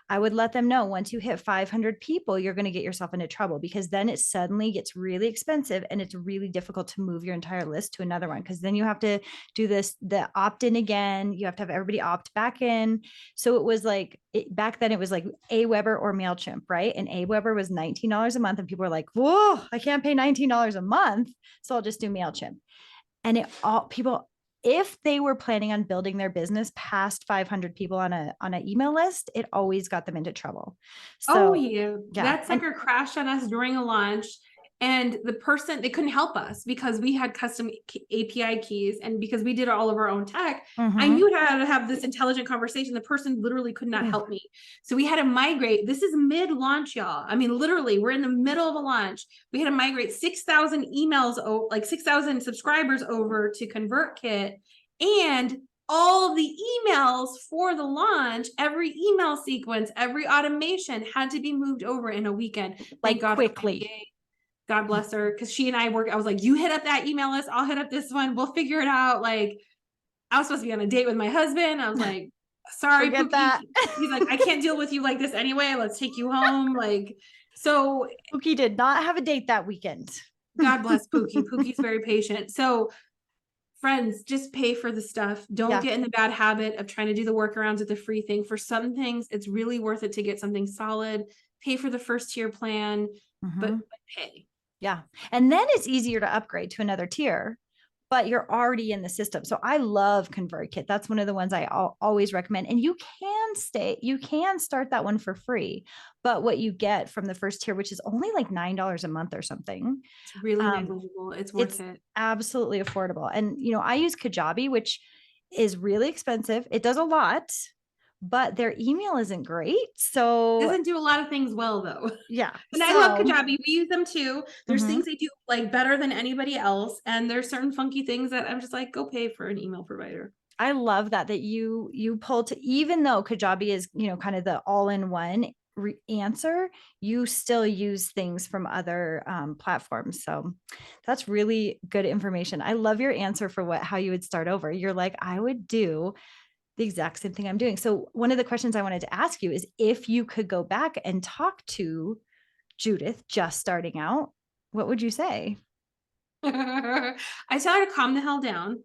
I would let them know once you hit 500 people, you're going to get yourself into trouble, because then it suddenly gets really expensive and it's really difficult to move your entire list to another one. Cause then you have to do the opt-in again. You have to have everybody opt back in. So it was like, back then it was like Aweber or MailChimp, right? And Aweber was $19 a month. And people were like, whoa, I can't pay $19 a month. So I'll just do MailChimp. And people, if they were planning on building their business past 500 people on an email list, it always got them into trouble. So, yeah. That sucker crashed on us during a launch, and the person, they couldn't help us because we had custom API keys, and because we did all of our own tech, I knew how to have this intelligent conversation. The person literally could not help me. So we had to migrate. This is mid-launch, y'all. I mean, literally, we're in the middle of a launch. We had to migrate 6,000 emails, like 6,000 subscribers over to ConvertKit, and all the emails for the launch, every email sequence, every automation had to be moved over in a weekend. Like quickly. God bless her. Cause she and I I was like, you hit up that email list. I'll hit up this one. We'll figure it out. Like, I was supposed to be on a date with my husband. I was like, sorry, forget Pookie. That. He's like, I can't deal with you like this anyway. Let's take you home. Like, so Pookie did not have a date that weekend. God bless Pookie. Pookie's very patient. So friends, just pay for the stuff. Don't get in the bad habit of trying to do the workarounds with the free thing. For some things, it's really worth it to get something solid. Pay for the first tier plan, but pay. Yeah. And then it's easier to upgrade to another tier, but you're already in the system. So I love ConvertKit. That's one of the ones I always recommend. And you can start that one for free, but what you get from the first tier, which is only like $9 a month or something. It's really negligible. It's worth it. Absolutely affordable. And, I use Kajabi, which is really expensive. It does a lot, but their email isn't great. So it doesn't do a lot of things well though. Yeah. And I love Kajabi. We use them too. There's things they do like better than anybody else. And there's certain funky things that I'm just like, go pay for an email provider. I love that you pull to, even though Kajabi is, kind of the all-in-one answer, you still use things from other platforms. So that's really good information. I love your answer for how you would start over. You're like, I would do the exact same thing I'm doing. So one of the questions I wanted to ask you is, if you could go back and talk to Judith just starting out, what would you say? I tell her to calm the hell down.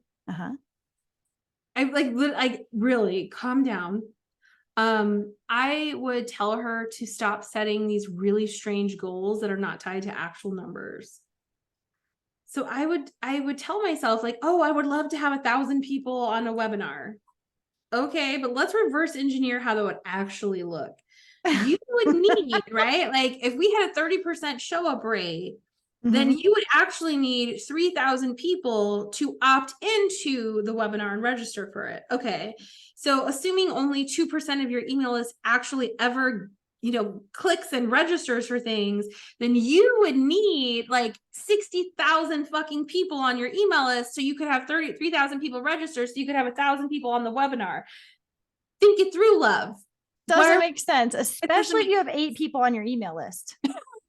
I really calm down. I would tell her to stop setting these really strange goals that are not tied to actual numbers. So I would tell myself like, oh, I would love to have 1,000 people on a webinar. Okay, but let's reverse engineer how that would actually look. You would need, right? Like if we had a 30% show up rate, then you would actually need 3,000 people to opt into the webinar and register for it. Okay. So assuming only 2% of your email list actually ever, clicks and registers for things, then you would need like 60,000 fucking people on your email list. So you could have 3,000 people register. So you could have 1,000 people on the webinar. Think it through, love. Doesn't make sense, especially if you have 8 people on your email list.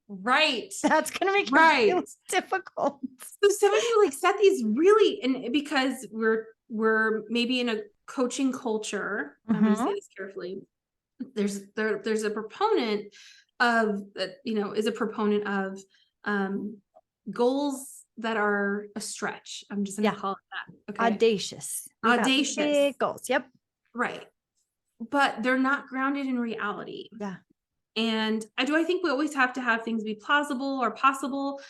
Right. That's going to make it feel difficult. So some of you like set these really, and because we're maybe in a coaching culture, I'm going to say this carefully. There's a proponent of, is a proponent of goals that are a stretch. I'm just going to call it that. Okay. Audacious. Big goals. Yep. Right. But they're not grounded in reality. Yeah. And I think we always have to have things be plausible or possible.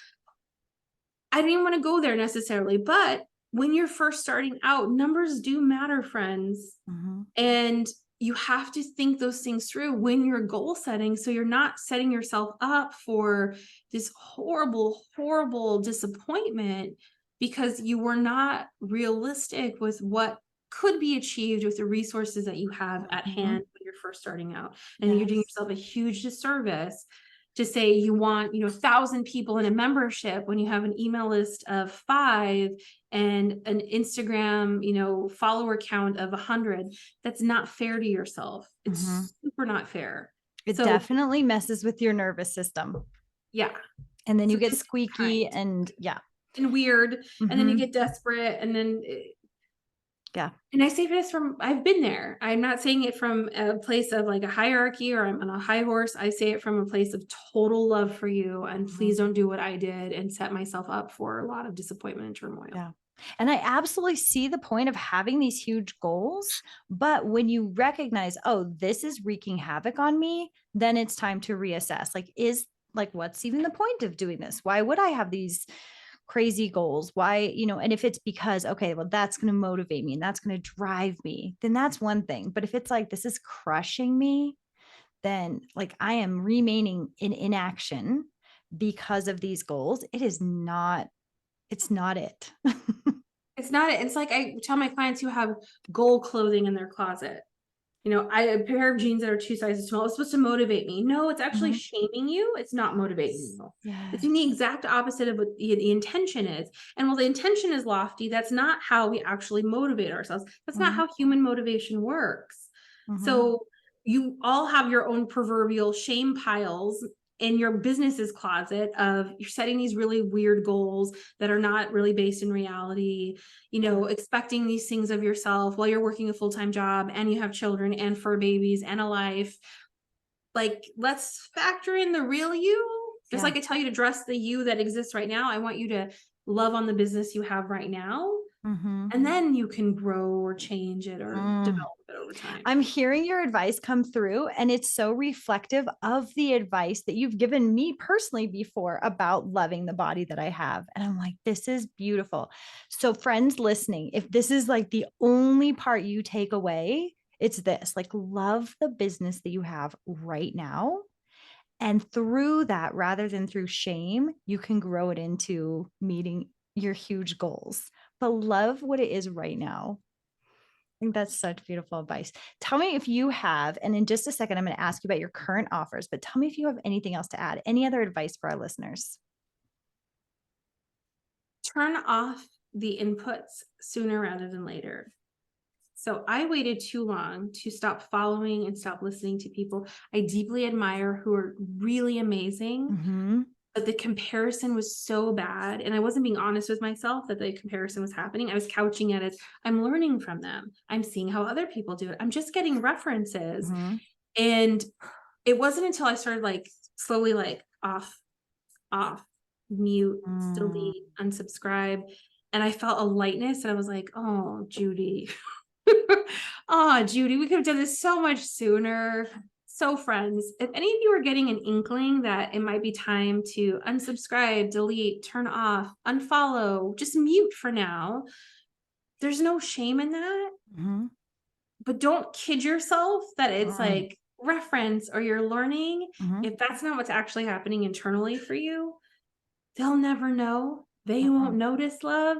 I didn't want to go there necessarily, but when you're first starting out, numbers do matter, friends. And you have to think those things through when you're goal setting. So you're not setting yourself up for this horrible, horrible disappointment because you were not realistic with what could be achieved with the resources that you have at hand when you're first starting out. And you're doing yourself a huge disservice to say you want, 1,000 people in a membership when you have an email list of 5 and an Instagram, follower count of 100. That's not fair to yourself. It's super not fair. It definitely messes with your nervous system. Yeah. And then you get squeaky and weird. And then you get desperate and then and I say this I've been there. I'm not saying it from a place of like a hierarchy or I'm on a high horse. I say it from a place of total love for you. And please don't do what I did and set myself up for a lot of disappointment and turmoil. Yeah. And I absolutely see the point of having these huge goals. But when you recognize, oh, this is wreaking havoc on me, then it's time to reassess. What's even the point of doing this? Why would I have these crazy goals? Why, and if it's because, okay, well, that's going to motivate me and that's going to drive me, then that's one thing. But if it's like, this is crushing me, then like I am remaining in inaction because of these goals. It's not it. It's not it. It's like I tell my clients who have goal clothing in their closet. A pair of jeans that are 2 sizes small is supposed to motivate me. No, it's actually shaming you. It's not motivating you. It's doing the exact opposite of what the intention is. And while the intention is lofty, that's not how we actually motivate ourselves. That's not how human motivation works. So you all have your own proverbial shame piles in your business's closet of you're setting these really weird goals that are not really based in reality, expecting these things of yourself while you're working a full-time job and you have children and fur babies and a life. Like, let's factor in the real you. Just like I tell you to dress the you that exists right now, I want you to love on the business you have right now. And then you can grow or change it or develop it over time. I'm hearing your advice come through, and it's so reflective of the advice that you've given me personally before about loving the body that I have. And I'm like, this is beautiful. So friends listening, if this is like the only part you take away, it's this, like, love the business that you have right now. And through that, rather than through shame, you can grow it into meeting your huge goals. But love what it is right now. I think that's such beautiful advice. Tell me if you have, and in just a second, I'm going to ask you about your current offers, but tell me if you have anything else to add, any other advice for our listeners. Turn off the inputs sooner rather than later. So I waited too long to stop following and stop listening to people I deeply admire who are really amazing. But the comparison was so bad. And I wasn't being honest with myself that the comparison was happening. I was couching it as I'm learning from them. I'm seeing how other people do it. I'm just getting references. And it wasn't until I started like slowly like off, mute, delete, unsubscribe. And I felt a lightness and I was like, oh, Judy. Oh, Judy, we could have done this so much sooner. So friends, if any of you are getting an inkling that it might be time to unsubscribe, delete, turn off, unfollow, just mute for now, there's no shame in that. But don't kid yourself that it's like reference or you're learning, Mhm. if that's not what's actually happening internally for you, they'll never know. They won't Mhm. notice, love.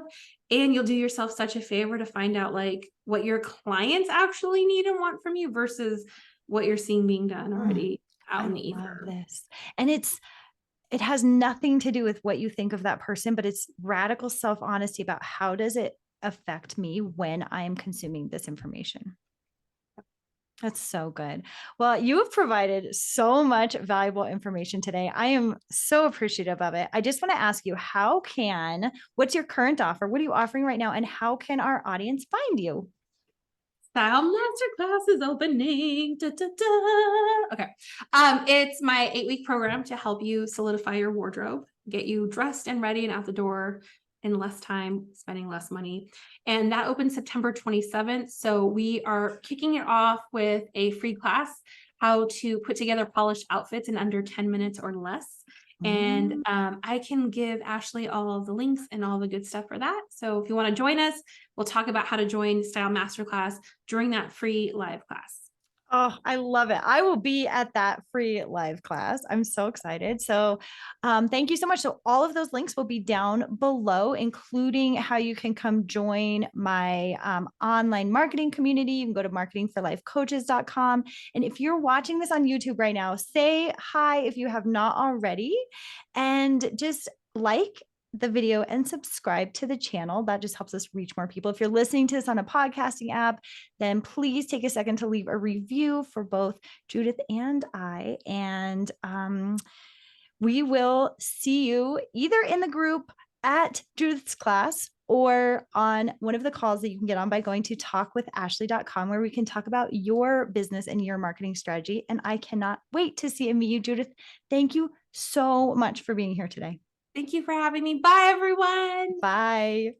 And you'll do yourself such a favor to find out like what your clients actually need and want from you versus what you're seeing being done Mm, already out I in the love ether. this. And it has nothing to do with what you think of that person, but it's radical self-honesty about how does it affect me when I am consuming this information. That's so good. Well, you have provided so much valuable information today. I am so appreciative of it. I just want to ask you, what's your current offer? What are you offering right now? And how can our audience find you? Style Masterclass is opening. Da, da, da. Okay. It's my 8-week program to help you solidify your wardrobe, get you dressed and ready and out the door in less time, spending less money. And that opens September 27th. So we are kicking it off with a free class, how to put together polished outfits in under 10 minutes or less. And Mm. I can give Ashley all of the links and all the good stuff for that. So if you want to join us, we'll talk about how to join Style Masterclass during that free live class. Oh, I love it. I will be at that free live class. I'm so excited. So, thank you so much. So, all of those links will be down below, including how you can come join my online marketing community. You can go to marketingforlifecoaches.com. And if you're watching this on YouTube right now, say hi if you have not already, and just like the video and subscribe to the channel. That just helps us reach more people. If you're listening to this on a podcasting app, then please take a second to leave a review for both Judith and I. And we will see you either in the group at Judith's class or on one of the calls that you can get on by going to talkwithashley.com, where we can talk about your business and your marketing strategy. And I cannot wait to see and meet you, Judith. Thank you so much for being here today. Thank you for having me. Bye, everyone. Bye.